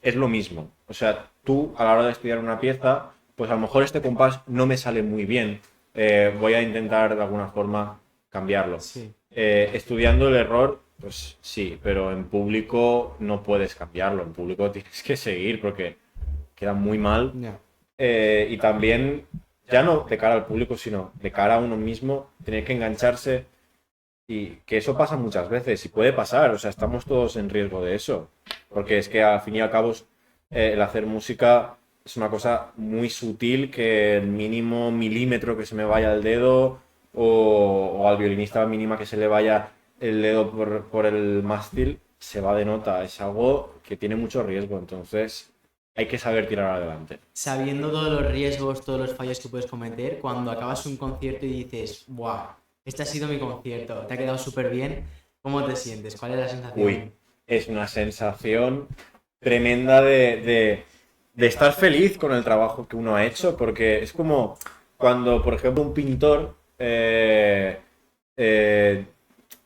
[SPEAKER 3] Es lo mismo. O sea, tú a la hora de estudiar una pieza, pues a lo mejor este compás no me sale muy bien. Voy a intentar de alguna forma cambiarlo.
[SPEAKER 1] Sí.
[SPEAKER 3] Estudiando el error, pues sí, pero en público no puedes cambiarlo. En público tienes que seguir porque queda muy mal.
[SPEAKER 1] Ya.
[SPEAKER 3] Y también, ya no de cara al público, sino de cara a uno mismo, tener que engancharse Y que eso pasa muchas veces y puede pasar, o sea, estamos todos en riesgo de eso. Porque es que al fin y al cabo el hacer música es una cosa muy sutil que el mínimo milímetro que se me vaya el dedo o al violinista mínima que se le vaya el dedo por el mástil se va de nota. Es algo que tiene mucho riesgo, entonces hay que saber tirar adelante.
[SPEAKER 1] Sabiendo todos los riesgos, todos los fallos que puedes cometer, cuando acabas un concierto y dices, ¡buah! Este ha sido mi concierto, te ha quedado súper bien. ¿Cómo te sientes? ¿Cuál es la sensación?
[SPEAKER 3] Uy, es una sensación tremenda de estar feliz con el trabajo que uno ha hecho, porque es como cuando, por ejemplo, un pintor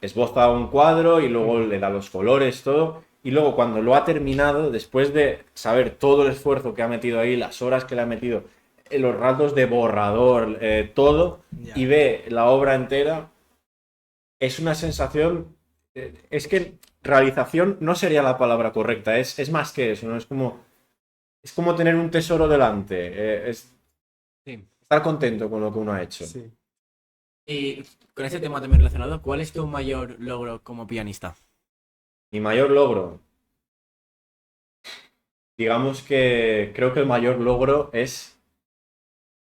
[SPEAKER 3] esboza un cuadro y luego le da los colores, todo, y luego cuando lo ha terminado, después de saber todo el esfuerzo que ha metido ahí, las horas que le ha metido, los ratos de borrador, todo,
[SPEAKER 1] Ya.
[SPEAKER 3] y ve la obra entera, es una sensación, es que realización no sería la palabra correcta, es más que eso, ¿no? Es como tener un tesoro delante, es
[SPEAKER 2] Sí.
[SPEAKER 3] estar contento con lo que uno ha hecho.
[SPEAKER 1] Sí.
[SPEAKER 2] Y con este tema también relacionado, ¿cuál es tu mayor logro como pianista?
[SPEAKER 3] Mi mayor logro, digamos que creo que el mayor logro es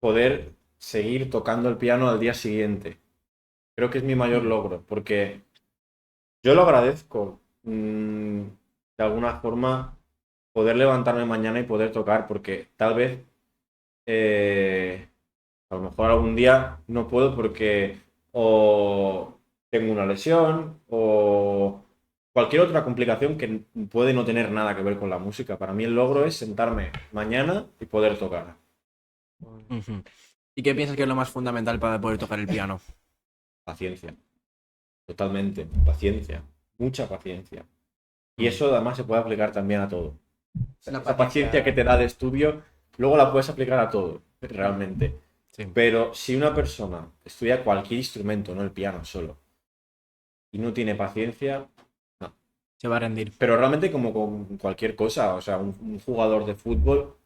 [SPEAKER 3] poder seguir tocando el piano al día siguiente. Creo que es mi mayor logro, porque yo lo agradezco, de alguna forma, poder levantarme mañana y poder tocar, porque tal vez a lo mejor algún día no puedo porque o tengo una lesión o cualquier otra complicación que puede no tener nada que ver con la música. Para mí el logro es sentarme mañana y poder tocar.
[SPEAKER 2] Ujú. ¿Y qué piensas que es lo más fundamental para poder tocar el piano?
[SPEAKER 3] Paciencia. Totalmente. Paciencia. Mucha paciencia. Y eso además se puede aplicar también a todo.
[SPEAKER 1] La
[SPEAKER 3] Esa paciencia que te da de estudio, luego la puedes aplicar a todo, realmente.
[SPEAKER 2] Sí.
[SPEAKER 3] Pero si una persona estudia cualquier instrumento, no el piano solo, y no tiene paciencia, no.
[SPEAKER 2] Se va a rendir.
[SPEAKER 3] Pero realmente como con cualquier cosa, o sea, un jugador de fútbol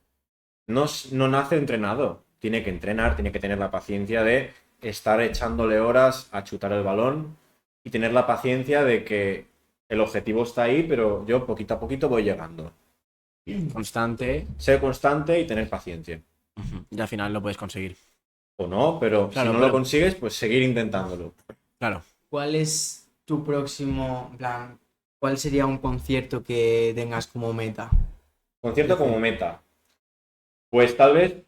[SPEAKER 3] no nace entrenado, tiene que entrenar, tiene que tener la paciencia de estar echándole horas a chutar el balón y tener la paciencia de que el objetivo está ahí, pero yo poquito a poquito voy llegando.
[SPEAKER 2] Constante.
[SPEAKER 3] Ser constante y tener paciencia.
[SPEAKER 2] Ujú. Y al final lo puedes conseguir.
[SPEAKER 3] O no, pero
[SPEAKER 2] Claro,
[SPEAKER 3] si no
[SPEAKER 2] pero-
[SPEAKER 3] lo consigues, pues seguir intentándolo.
[SPEAKER 2] Claro.
[SPEAKER 1] ¿Cuál es tu próximo, en plan, cuál sería un concierto que tengas como meta?
[SPEAKER 3] Concierto como meta. Pues tal vez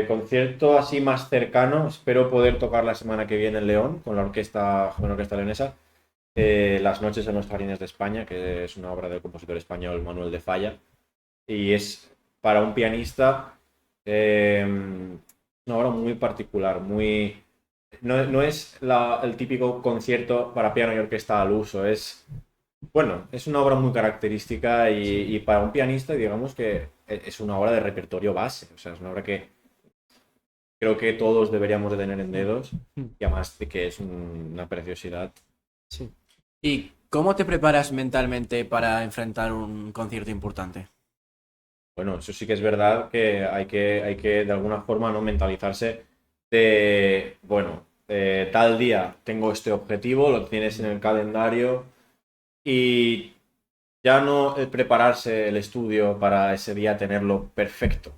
[SPEAKER 3] concierto así más cercano. Espero poder tocar la semana que viene en León con la orquesta leonesa. Las noches en los jardines de España, que es una obra del compositor español Manuel de Falla. Y es para un pianista una obra muy particular, muy... No es el típico concierto para piano y orquesta al uso, bueno, es una obra muy característica y para un pianista, digamos que es una obra de repertorio base. O sea, es una obra que creo que todos deberíamos de tener en dedos y además de que es una preciosidad.
[SPEAKER 1] Sí.
[SPEAKER 2] ¿Y cómo te preparas mentalmente para enfrentar un concierto importante?
[SPEAKER 3] Bueno, eso sí que es verdad que hay que de alguna forma no mentalizarse de, bueno, tal día tengo este objetivo, lo tienes en el calendario y ya no prepararse el estudio para ese día tenerlo perfecto,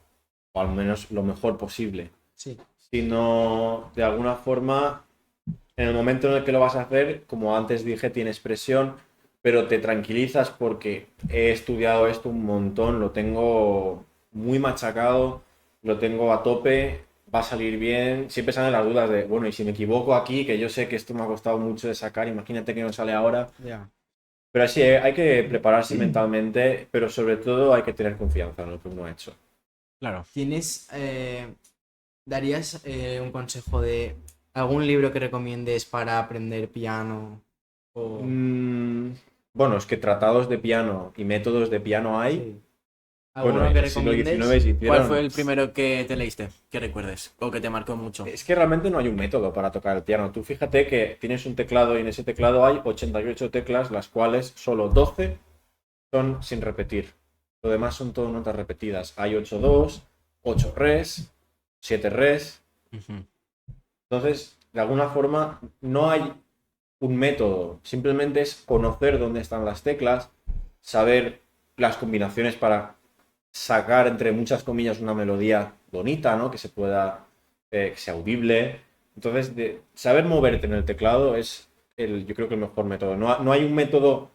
[SPEAKER 3] o al menos lo mejor posible,
[SPEAKER 1] Sí.
[SPEAKER 3] sino de alguna forma, en el momento en el que lo vas a hacer, como antes dije, tienes presión, pero te tranquilizas porque he estudiado esto un montón, lo tengo muy machacado, lo tengo a tope, va a salir bien. Siempre salen las dudas de, bueno, y si me equivoco aquí, que yo sé que esto me ha costado mucho de sacar, imagínate que no sale ahora.
[SPEAKER 1] Ya.
[SPEAKER 3] Pero sí, hay que prepararse mentalmente, pero sobre todo hay que tener confianza en lo que uno ha hecho.
[SPEAKER 2] Claro.
[SPEAKER 1] ¿Darías un consejo de algún libro que recomiendes para aprender piano? O...
[SPEAKER 3] Bueno, es que tratados de piano y métodos de piano hay.
[SPEAKER 1] Sí.
[SPEAKER 3] Bueno,
[SPEAKER 1] ¿Alguno
[SPEAKER 3] en
[SPEAKER 1] que
[SPEAKER 3] el siglo
[SPEAKER 1] recomiendes?
[SPEAKER 3] XIX se hicieron...
[SPEAKER 2] ¿Cuál fue el primero que te leíste? Que recuerdes. O que te marcó mucho.
[SPEAKER 3] Es que realmente no hay un método para tocar el piano. Tú fíjate que tienes un teclado y en ese teclado hay 88 teclas, las cuales solo 12 son sin repetir. Lo demás son todo notas repetidas. Hay 8 dos, 8 res, 7 res.
[SPEAKER 2] Ujú.
[SPEAKER 3] Entonces, de alguna forma, no hay un método, simplemente es conocer dónde están las teclas, saber las combinaciones para sacar entre muchas comillas una melodía bonita, ¿no? Que se pueda, que sea audible. Entonces, saber moverte en el teclado es yo creo que el mejor método. No hay un método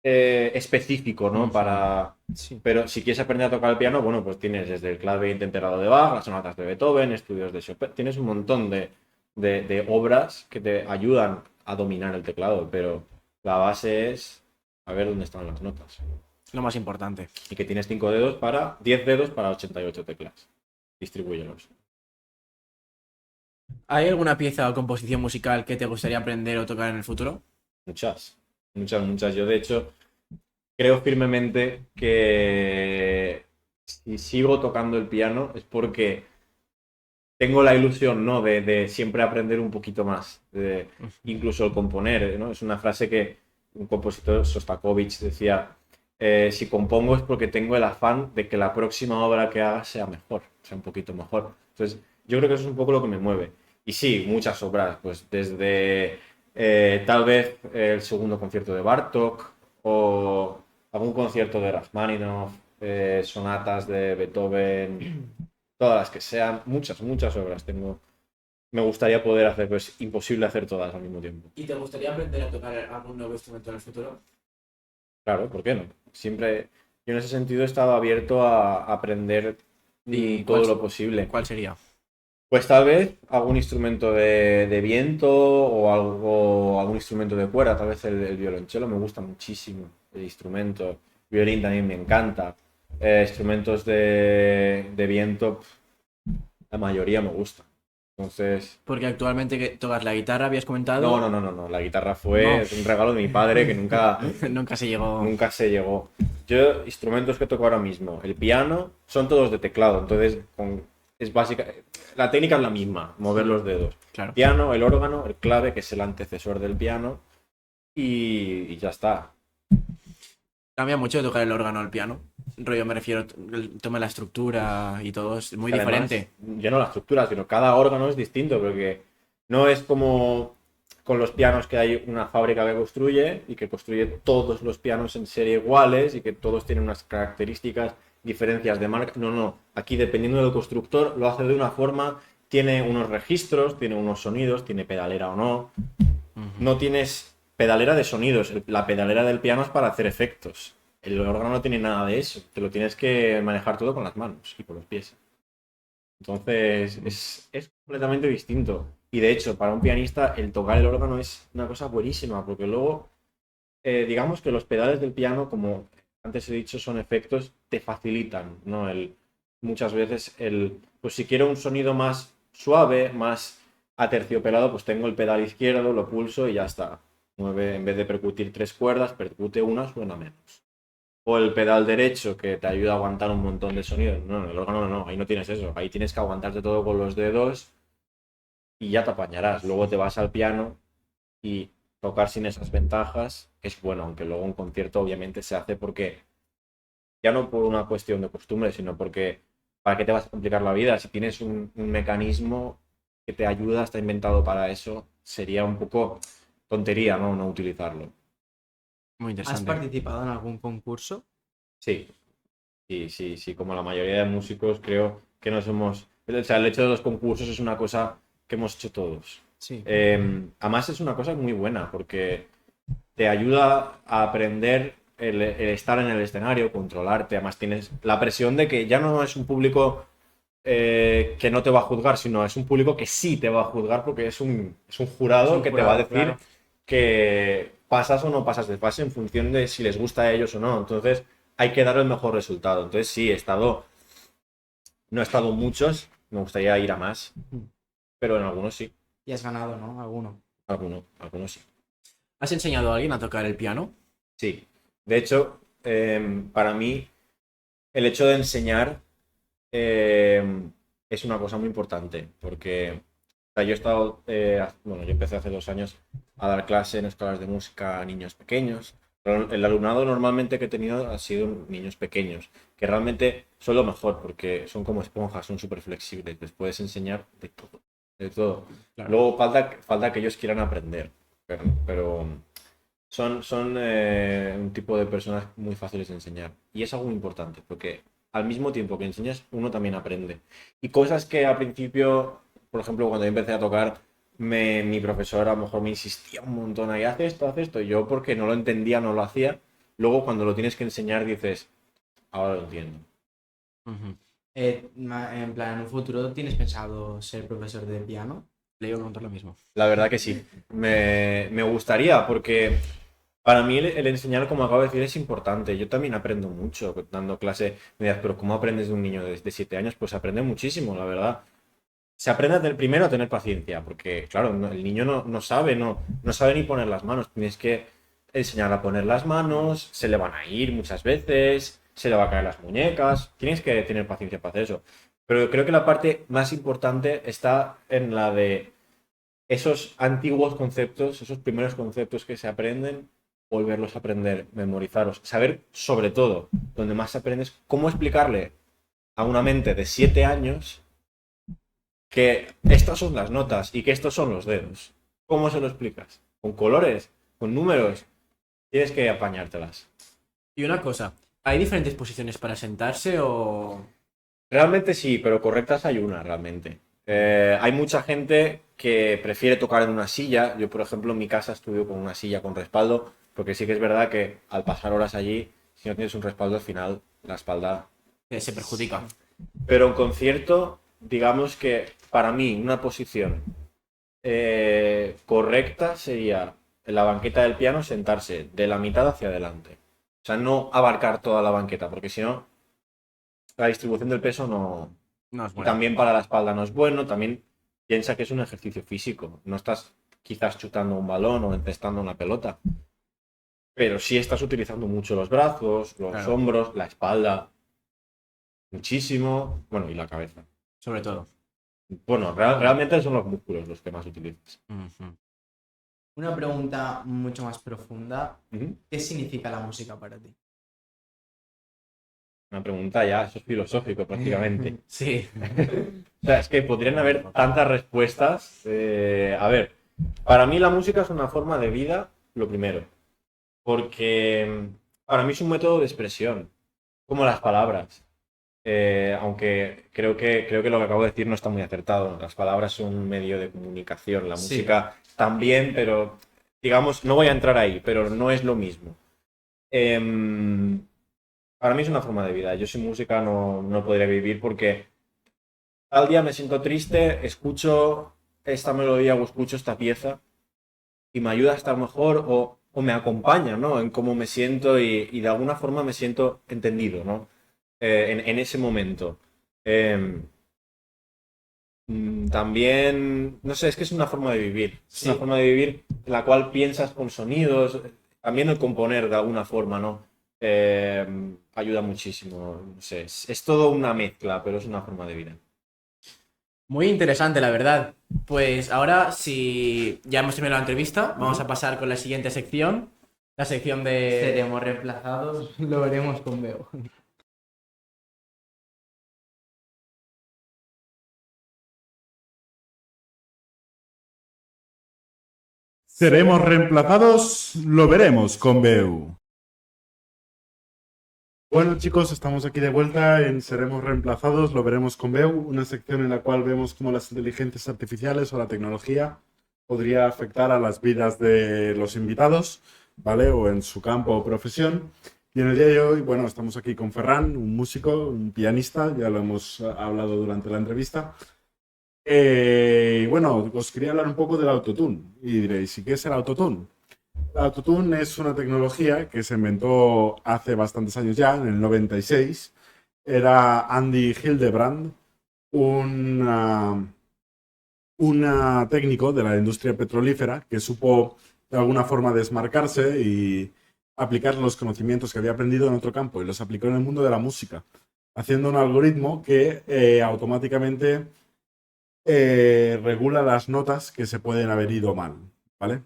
[SPEAKER 3] específico, ¿no?
[SPEAKER 1] Sí.
[SPEAKER 3] Pero si quieres aprender a tocar el piano, bueno, pues tienes desde el clave temperado de Bach, las sonatas de Beethoven, estudios de Chopin, tienes un montón de obras que te ayudan a dominar el teclado, pero la base es saber dónde están las notas.
[SPEAKER 2] Lo más importante.
[SPEAKER 3] Y que tienes 10 dedos para 88 teclas. Distribúyelos.
[SPEAKER 2] ¿Hay alguna pieza o composición musical que te gustaría aprender o tocar en el futuro?
[SPEAKER 3] Muchas, muchas, muchas. Yo, de hecho, creo firmemente que si sigo tocando el piano es porque tengo la ilusión, ¿no? De siempre aprender un poquito más. Incluso el componer, ¿no? Es una frase que un compositor, Sostakovich, decía: si compongo es porque tengo el afán de que la próxima obra que haga sea mejor, sea un poquito mejor. Entonces, yo creo que eso es un poco lo que me mueve. Y sí, muchas obras, pues desde tal vez el segundo concierto de Bartók o algún concierto de Rachmaninoff, sonatas de Beethoven, todas las que sean, muchas, muchas obras tengo. Me gustaría poder hacer, pues imposible hacer todas al mismo tiempo.
[SPEAKER 2] ¿Y te gustaría aprender a tocar algún nuevo instrumento en el futuro?
[SPEAKER 3] Claro, ¿por qué no? Siempre, yo en ese sentido he estado abierto a aprender
[SPEAKER 2] ¿Y
[SPEAKER 3] todo lo posible.
[SPEAKER 2] ¿Cuál sería?
[SPEAKER 3] Pues tal vez algún instrumento de viento o algún instrumento de cuerda, tal vez el violonchelo me gusta muchísimo, el instrumento, el violín también me encanta, instrumentos de viento, la mayoría me gusta. Entonces,
[SPEAKER 2] Porque actualmente que tocas la guitarra, habías comentado.
[SPEAKER 3] no, la guitarra fue un regalo de mi padre que nunca,
[SPEAKER 2] Nunca se llegó.
[SPEAKER 3] nunca se llegó. Yo, instrumentos que toco ahora mismo, el piano, son todos de teclado, entonces es básica. La técnica es la misma, mover los dedos.
[SPEAKER 2] Claro.
[SPEAKER 3] Piano, el órgano, el clave, que es el antecesor del piano, y ya está.
[SPEAKER 2] Cambia mucho de tocar el órgano al piano. Rollo, me refiero, el tema de la estructura y todo es muy
[SPEAKER 3] Además,
[SPEAKER 2] diferente.
[SPEAKER 3] ya no la estructura, sino cada órgano es distinto, porque no es como con los pianos que hay una fábrica que construye y que construye todos los pianos en serie iguales y que todos tienen unas características, diferencias de marca. No. Aquí, dependiendo del constructor, lo hace de una forma, tiene unos registros, tiene unos sonidos, tiene pedalera o no. No tienes pedalera de sonidos, la pedalera del piano es para hacer efectos. El órgano no tiene nada de eso, te lo tienes que manejar todo con las manos y con los pies. Entonces, es completamente distinto. Y de hecho, para un pianista, el tocar el órgano es una cosa buenísima, porque luego, digamos que los pedales del piano, como antes he dicho, son efectos, te facilitan, ¿no? Muchas veces, pues si quiero un sonido más suave, más aterciopelado, pues tengo el pedal izquierdo, lo pulso y ya está. Mueve, en vez de percutir 3 cuerdas, percute una, suena menos. O el pedal derecho que te ayuda a aguantar un montón de sonidos. No, el órgano no, ahí no tienes eso. Ahí tienes que aguantarte todo con los dedos y ya te apañarás. Luego te vas al piano y tocar sin esas ventajas es bueno, aunque luego un concierto obviamente se hace porque, ya no por una cuestión de costumbre, sino porque ¿para qué te vas a complicar la vida? Si tienes un mecanismo que te ayuda, está inventado para eso, sería un poco tontería, ¿no? No utilizarlo.
[SPEAKER 2] Muy
[SPEAKER 1] ¿Has
[SPEAKER 2] interesante.
[SPEAKER 1] participado en algún concurso?
[SPEAKER 3] Sí. Sí, como la mayoría de músicos creo que nos hemos... O sea, el hecho de los concursos es una cosa que hemos hecho todos.
[SPEAKER 1] Sí.
[SPEAKER 3] Además es una cosa muy buena porque te ayuda a aprender el estar en el escenario, controlarte. Además tienes la presión de que ya no es un público que no te va a juzgar, sino es un público que sí te va a juzgar porque es un jurado
[SPEAKER 1] Es un
[SPEAKER 3] que te
[SPEAKER 1] jurado,
[SPEAKER 3] va a decir
[SPEAKER 1] claro.
[SPEAKER 3] que pasas o no pasas de fase en función de si les gusta a ellos o no. Entonces hay que dar el mejor resultado. Entonces sí, no he estado muchos, me gustaría ir a más, pero en algunos sí,
[SPEAKER 1] Y has ganado, ¿no? Alguno.
[SPEAKER 3] algunos sí.
[SPEAKER 2] ¿Has enseñado a alguien a tocar el piano?
[SPEAKER 3] Sí, de hecho, para mí el hecho de enseñar es una cosa muy importante, porque o sea, yo he estado, bueno, yo empecé hace 2 años a dar clase en escuelas de música a niños pequeños. Pero el alumnado normalmente que he tenido ha sido niños pequeños, que realmente son lo mejor, porque son como esponjas, son súper flexibles, les puedes enseñar de todo, de todo.
[SPEAKER 2] Claro.
[SPEAKER 3] Luego falta que ellos quieran aprender, pero son un tipo de personas muy fáciles de enseñar. Y es algo muy importante, porque al mismo tiempo que enseñas, uno también aprende. Y cosas que al principio, por ejemplo, cuando yo empecé a tocar, mi profesor a lo mejor me insistía un montón ahí, haz esto, y yo porque no lo entendía, no lo hacía. Luego cuando lo tienes que enseñar dices, ahora lo entiendo.
[SPEAKER 1] Ujú. En plan, en un futuro tienes pensado ser profesor de piano.
[SPEAKER 2] Le iba a preguntar lo mismo.
[SPEAKER 3] La verdad que sí. Me gustaría, porque para mí el enseñar, como acabo de decir, es importante. Yo también aprendo mucho dando clase. Me dirás, pero ¿cómo aprendes de un niño de 7 años? Pues aprende muchísimo, la verdad. Se aprende primero a tener paciencia, porque claro, el niño no sabe, no sabe ni poner las manos. Tienes que enseñar a poner las manos, se le van a ir muchas veces, se le va a caer las muñecas. Tienes que tener paciencia para hacer eso. Pero creo que la parte más importante está en la de esos antiguos conceptos, esos primeros conceptos que se aprenden, volverlos a aprender, memorizarlos, saber sobre todo, donde más aprendes, cómo explicarle a una mente de 7 años que estas son las notas y que estos son los dedos. ¿Cómo se lo explicas? ¿Con colores? ¿Con números? Tienes que apañártelas.
[SPEAKER 2] Y una cosa, ¿hay diferentes posiciones para sentarse o...?
[SPEAKER 3] Realmente sí, pero correctas hay una, realmente. Hay mucha gente que prefiere tocar en una silla. Yo, por ejemplo, en mi casa estudio con una silla con respaldo, porque sí que es verdad que al pasar horas allí, si no tienes un respaldo, al final la espalda...
[SPEAKER 2] Se perjudica.
[SPEAKER 3] Pero en concierto, digamos que para mí una posición correcta sería en la banqueta del piano sentarse de la mitad hacia adelante. O sea, no abarcar toda la banqueta, porque si no, la distribución del peso no...
[SPEAKER 2] No es
[SPEAKER 3] Y
[SPEAKER 2] bueno.
[SPEAKER 3] también para la espalda no es bueno, también piensa que es un ejercicio físico. No estás quizás chutando un balón o encestando una pelota, pero sí estás utilizando mucho los brazos, los
[SPEAKER 2] Claro.
[SPEAKER 3] hombros, la espalda, muchísimo, bueno, y la cabeza.
[SPEAKER 2] Sobre todo.
[SPEAKER 3] Bueno, realmente son los músculos los que más utilizas.
[SPEAKER 2] Ujú.
[SPEAKER 1] Una pregunta mucho más profunda.
[SPEAKER 3] Ujú.
[SPEAKER 1] ¿Qué significa la música para ti?
[SPEAKER 3] Una pregunta ya, eso es filosófico prácticamente.
[SPEAKER 2] Sí.
[SPEAKER 3] O sea, es que podrían haber tantas respuestas. A ver, para mí la música es una forma de vida, lo primero. Porque para mí es un método de expresión, como las palabras. Aunque creo que lo que acabo de decir no está muy acertado. Las palabras son un medio de comunicación, la
[SPEAKER 1] Sí.
[SPEAKER 3] música también, pero digamos, no voy a entrar ahí, pero no es lo mismo. Para mí es una forma de vida. Yo sin música no podría vivir porque al día me siento triste, escucho esta melodía o escucho esta pieza y me ayuda a estar mejor o me acompaña, ¿no? En cómo me siento y de alguna forma me siento entendido, ¿no? En ese momento. Eh, También, no sé, es que es una forma de vivir. Es
[SPEAKER 1] Sí.
[SPEAKER 3] una forma de vivir en la cual piensas con sonidos, también el componer de alguna forma, ¿no? Ayuda muchísimo, no sé, es todo una mezcla, pero es una forma de vida.
[SPEAKER 2] Muy interesante, la verdad. Pues ahora, si ya hemos terminado la entrevista, vamos a pasar con la siguiente sección. La sección de...
[SPEAKER 1] Seremos reemplazados, lo veremos con Beo.
[SPEAKER 4] Seremos reemplazados, lo veremos con Beu. Bueno chicos, estamos aquí de vuelta en Seremos reemplazados, lo veremos con Beu, una sección en la cual vemos cómo las inteligencias artificiales o la tecnología podría afectar a las vidas de los invitados, ¿vale? O en su campo o profesión. Y en el día de hoy, bueno, estamos aquí con Ferran, un músico, un pianista, ya lo hemos hablado durante la entrevista. Y bueno, os quería hablar un poco del autotune. Y diréis, ¿y qué es el autotune? El autotune es una tecnología que se inventó hace bastantes años ya, en el 96. Era Andy Hildebrand, un técnico de la industria petrolífera que supo de alguna forma desmarcarse y aplicar los conocimientos que había aprendido en otro campo y los aplicó en el mundo de la música, haciendo un algoritmo que automáticamente regula las notas que se pueden haber ido mal, ¿vale?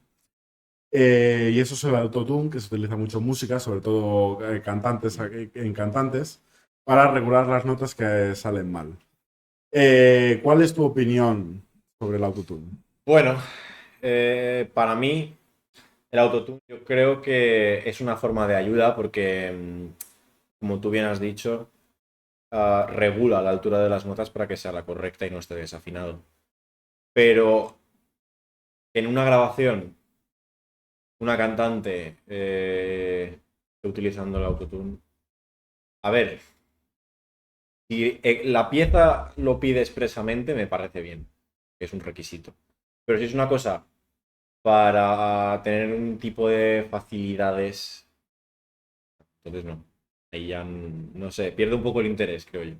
[SPEAKER 4] Y eso es el autotune, que se utiliza mucho en música, sobre todo en cantantes, para regular las notas que salen mal. ¿Cuál es tu opinión sobre el autotune?
[SPEAKER 3] Bueno, para mí El autotune yo creo que es una forma de ayuda porque, como tú bien has dicho, regula la altura de las notas para que sea la correcta y no esté desafinado. Pero en una grabación, una cantante utilizando el autotune, a ver, si la pieza lo pide expresamente, me parece bien, que es un requisito. Pero si es una cosa para tener un tipo de facilidades, entonces no. Ahí ya, no sé, pierde un poco el interés, creo yo.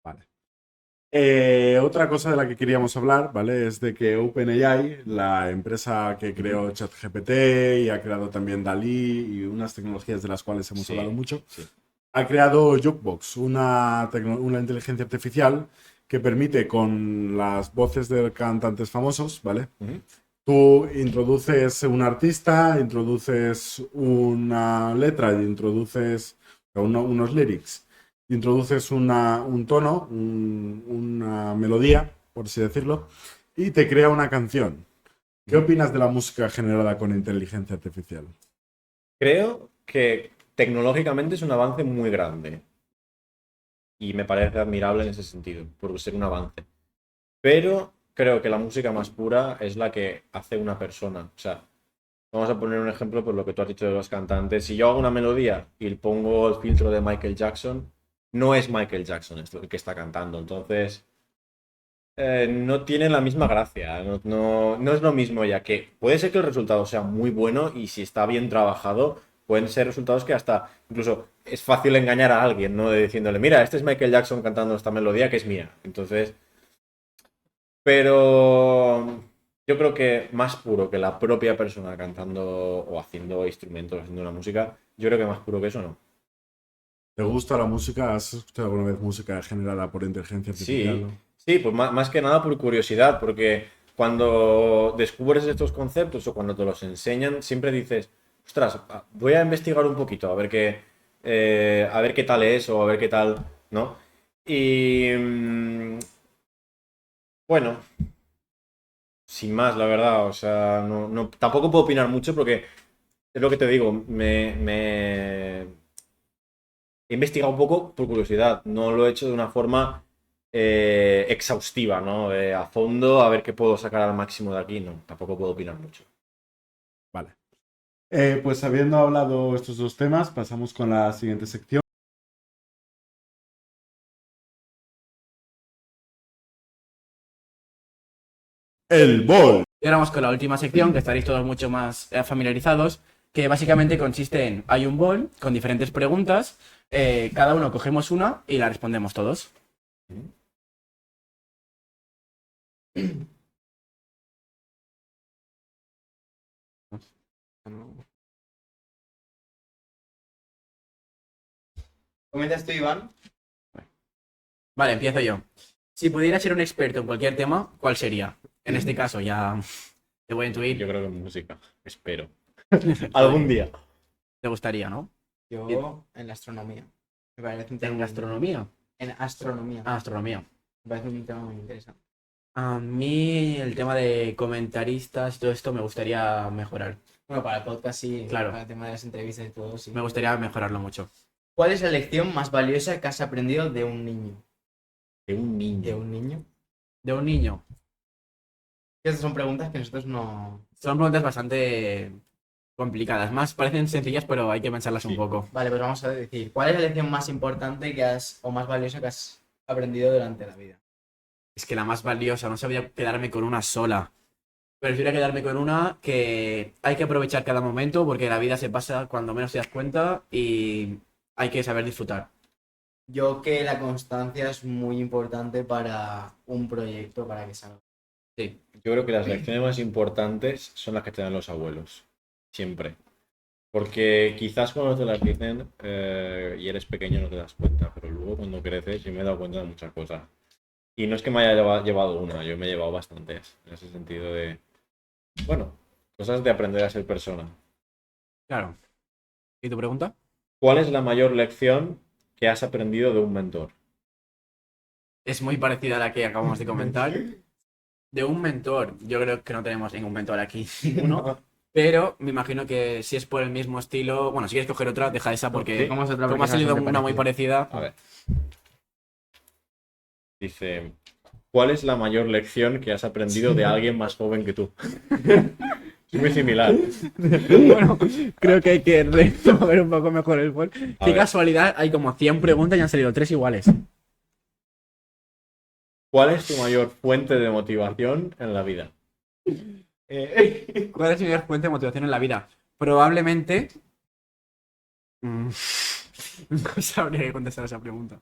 [SPEAKER 4] Vale. Otra cosa de la que queríamos hablar, ¿vale? Es de que OpenAI, la empresa que creó ChatGPT y ha creado también DALL-E y unas tecnologías de las cuales hemos
[SPEAKER 3] Sí,
[SPEAKER 4] hablado mucho,
[SPEAKER 3] sí.
[SPEAKER 4] ha creado Jukebox, una inteligencia artificial que permite con las voces de cantantes famosos, ¿vale?
[SPEAKER 3] Ujú.
[SPEAKER 4] Tú introduces un artista, introduces una letra, introduces unos lyrics, introduces un tono, una melodía, por así decirlo, y te crea una canción. ¿Qué opinas de la música generada con inteligencia artificial?
[SPEAKER 3] Creo que tecnológicamente es un avance muy grande y me parece admirable en ese sentido, por ser un avance. Pero creo que la música más pura es la que hace una persona. O sea, vamos a poner un ejemplo por lo que tú has dicho de los cantantes. Si yo hago una melodía y le pongo el filtro de Michael Jackson, no es Michael Jackson el que está cantando. Entonces, no tiene la misma gracia. No es lo mismo, ya que puede ser que el resultado sea muy bueno y si está bien trabajado, pueden ser resultados que hasta incluso es fácil engañar a alguien, ¿no? De diciéndole, mira, este es Michael Jackson cantando esta melodía que es mía. Entonces, pero yo creo que más puro que la propia persona cantando o haciendo instrumentos, haciendo una música, yo creo que más puro que eso no.
[SPEAKER 4] ¿Te gusta la música? ¿Has escuchado alguna vez música generada por inteligencia artificial?
[SPEAKER 3] Sí, sí, pues más que nada por curiosidad, porque cuando descubres estos conceptos o cuando te los enseñan, siempre dices, ostras, voy a investigar un poquito, a ver qué tal es o a ver qué tal, ¿no? Y bueno, sin más, la verdad, o sea, tampoco puedo opinar mucho porque es lo que te digo, he investigado un poco por curiosidad, no lo he hecho de una forma exhaustiva, ¿no? A fondo, a ver qué puedo sacar al máximo de aquí, no, tampoco puedo opinar mucho.
[SPEAKER 4] Vale. Pues habiendo hablado estos dos temas, pasamos con la siguiente sección. El bol.
[SPEAKER 2] Y ahora vamos con la última sección, que estaréis todos mucho más familiarizados, que básicamente consiste en, hay un bol con diferentes preguntas, cada uno cogemos una y la respondemos todos.
[SPEAKER 1] ¿Comienzas tú, Iván?
[SPEAKER 2] Vale, empiezo yo. Si pudieras ser un experto en cualquier tema, ¿cuál sería? En este caso ya te voy a
[SPEAKER 3] Yo
[SPEAKER 2] intuir.
[SPEAKER 3] creo que en música, espero. Algún día.
[SPEAKER 2] Te gustaría, ¿no?
[SPEAKER 1] Yo en la astronomía. Me parece un tema
[SPEAKER 2] En
[SPEAKER 1] muy-
[SPEAKER 2] gastronomía.
[SPEAKER 1] En astronomía.
[SPEAKER 2] Ah, astronomía.
[SPEAKER 1] Me parece un tema muy interesante.
[SPEAKER 2] A mí el tema de comentaristas y todo esto me gustaría mejorar.
[SPEAKER 1] Bueno, para el podcast sí,
[SPEAKER 2] Claro.
[SPEAKER 1] para el tema de las entrevistas y todo, sí.
[SPEAKER 2] Me gustaría mejorarlo mucho.
[SPEAKER 1] ¿Cuál es la lección más valiosa que has aprendido de un niño?
[SPEAKER 3] De un
[SPEAKER 1] ¿De
[SPEAKER 3] niño.
[SPEAKER 1] un niño?
[SPEAKER 2] De un niño.
[SPEAKER 1] Estas son preguntas que nosotros no...
[SPEAKER 2] Son preguntas bastante complicadas. Más parecen sencillas, pero hay que pensarlas un
[SPEAKER 3] Sí.
[SPEAKER 2] poco.
[SPEAKER 1] Vale, pues vamos a decir, ¿cuál es la lección más importante que has, o más valiosa que has aprendido durante la vida?
[SPEAKER 2] Es que la más valiosa, no sabría quedarme con una sola. Prefiero quedarme con una que hay que aprovechar cada momento porque la vida se pasa cuando menos te das cuenta y hay que saber disfrutar.
[SPEAKER 1] Yo que la constancia es muy importante para un proyecto, para que salga.
[SPEAKER 2] Sí,
[SPEAKER 3] Yo creo que las lecciones más importantes son las que te dan los abuelos. Siempre. Porque quizás cuando te las dicen y eres pequeño no te das cuenta, pero luego cuando creces yo me he dado cuenta de muchas cosas. Y no es que me haya llevado una, yo me he llevado bastantes. En ese sentido de, bueno, cosas de aprender a ser persona.
[SPEAKER 2] claro. ¿Y tu pregunta?
[SPEAKER 3] ¿Cuál es la mayor lección que has aprendido de un mentor?
[SPEAKER 2] Es muy parecida a la que acabamos de comentar. De un mentor, yo creo que no tenemos ningún mentor aquí. Ninguno. Pero me imagino que si es por el mismo estilo, bueno, si quieres coger otra, deja esa porque
[SPEAKER 1] Vamos a otra
[SPEAKER 2] como
[SPEAKER 1] porque
[SPEAKER 2] ha
[SPEAKER 1] es
[SPEAKER 2] salido
[SPEAKER 1] bastante
[SPEAKER 2] una muy parecida.
[SPEAKER 3] A ver. Dice, ¿cuál es la mayor lección que has aprendido de alguien más joven que tú? Es muy similar.
[SPEAKER 2] Bueno, creo que hay que remover un poco mejor el bol. Qué
[SPEAKER 3] ver.
[SPEAKER 2] casualidad, hay como 100 preguntas y han salido 3 iguales.
[SPEAKER 3] ¿Cuál es tu mayor fuente de motivación en la vida?
[SPEAKER 2] ¿Cuál es mi mayor fuente de motivación en la vida? Probablemente. No sabría qué contestar a esa pregunta.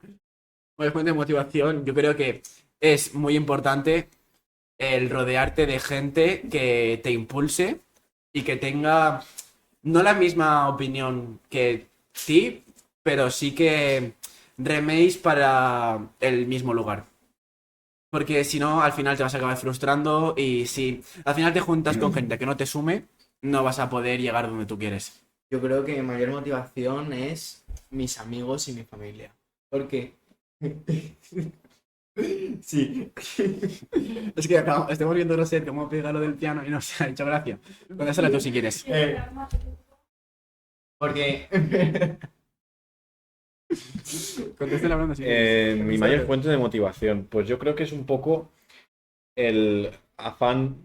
[SPEAKER 2] Mayor fuente de motivación, yo creo que es muy importante el rodearte de gente que te impulse y que tenga no la misma opinión que ti, pero sí que reméis para el mismo lugar. Porque si no, al final te vas a acabar frustrando y si al final te juntas con gente que no te sume, no vas a poder llegar donde tú quieres.
[SPEAKER 1] Yo creo que mi mayor motivación es mis amigos y mi familia. ¿Por qué? Sí.
[SPEAKER 2] Es que estamos viendo, no sé, cómo pega lo del piano y no se ha hecho gracia. Contésala tú si quieres.
[SPEAKER 1] Porque
[SPEAKER 2] Contéstala hablando si quieres.
[SPEAKER 3] Mi mayor fuente de motivación, pues yo creo que es un poco el afán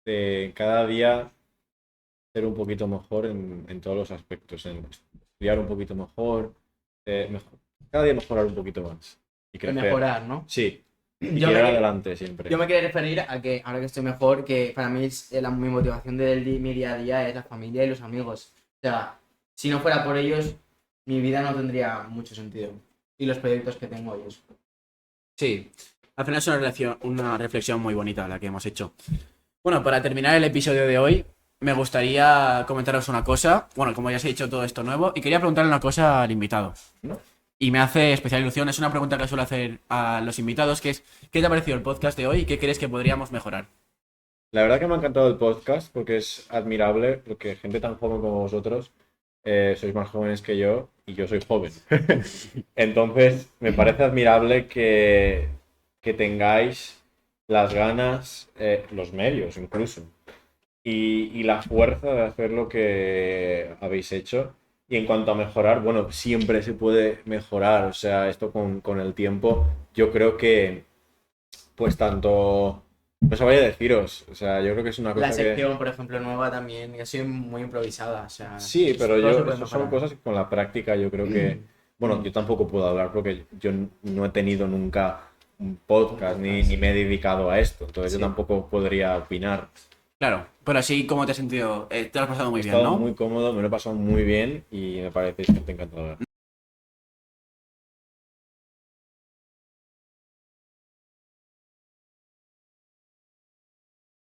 [SPEAKER 3] de cada día ser un poquito mejor en todos los aspectos, en estudiar un poquito mejor, cada día mejorar un poquito más y
[SPEAKER 1] de
[SPEAKER 3] crecer.
[SPEAKER 1] mejorar, ¿no?
[SPEAKER 3] Sí, y
[SPEAKER 1] Yo
[SPEAKER 3] ir
[SPEAKER 1] me-
[SPEAKER 3] adelante siempre.
[SPEAKER 1] Yo me quería referir a que ahora que estoy mejor, que para mí mi motivación mi día a día es la familia y los amigos. O sea, si no fuera por ellos, mi vida no tendría mucho sentido. Y los proyectos que tengo ellos.
[SPEAKER 2] Sí, al final es una reflexión muy bonita la que hemos hecho. Bueno, para terminar el episodio de hoy, me gustaría comentaros una cosa. Bueno, como ya os he dicho todo esto nuevo, y quería preguntarle una cosa al invitado.
[SPEAKER 3] ¿No?
[SPEAKER 2] Y me hace especial ilusión, es una pregunta que suelo hacer a los invitados, que es, ¿qué te ha parecido el podcast de hoy y qué crees que podríamos mejorar?
[SPEAKER 3] La verdad que me ha encantado el podcast porque es admirable, porque gente tan joven como vosotros sois más jóvenes que yo y yo soy joven. Entonces, me parece admirable que tengáis las ganas, los medios incluso, y la fuerza de hacer lo que habéis hecho. Y en cuanto a mejorar, bueno, siempre se puede mejorar, o sea, esto con el tiempo, yo creo que, pues tanto, no sabría deciros, o sea, yo creo que es una cosa
[SPEAKER 1] La
[SPEAKER 3] que...
[SPEAKER 1] sección, por ejemplo, nueva también, yo soy muy improvisada. O sea,
[SPEAKER 3] Sí, pero
[SPEAKER 1] todo se
[SPEAKER 3] yo,
[SPEAKER 1] puede
[SPEAKER 3] eso son
[SPEAKER 1] mejorar.
[SPEAKER 3] cosas que con la práctica yo creo que, bueno, yo tampoco puedo hablar porque yo no he tenido nunca un podcast ni me he dedicado a esto, entonces yo tampoco podría opinar.
[SPEAKER 2] Claro, pero así como te has sentido, te lo has pasado muy
[SPEAKER 3] He
[SPEAKER 2] bien,
[SPEAKER 3] estado
[SPEAKER 2] ¿no?
[SPEAKER 3] muy cómodo, me lo he pasado muy bien y me parece gente encantadora.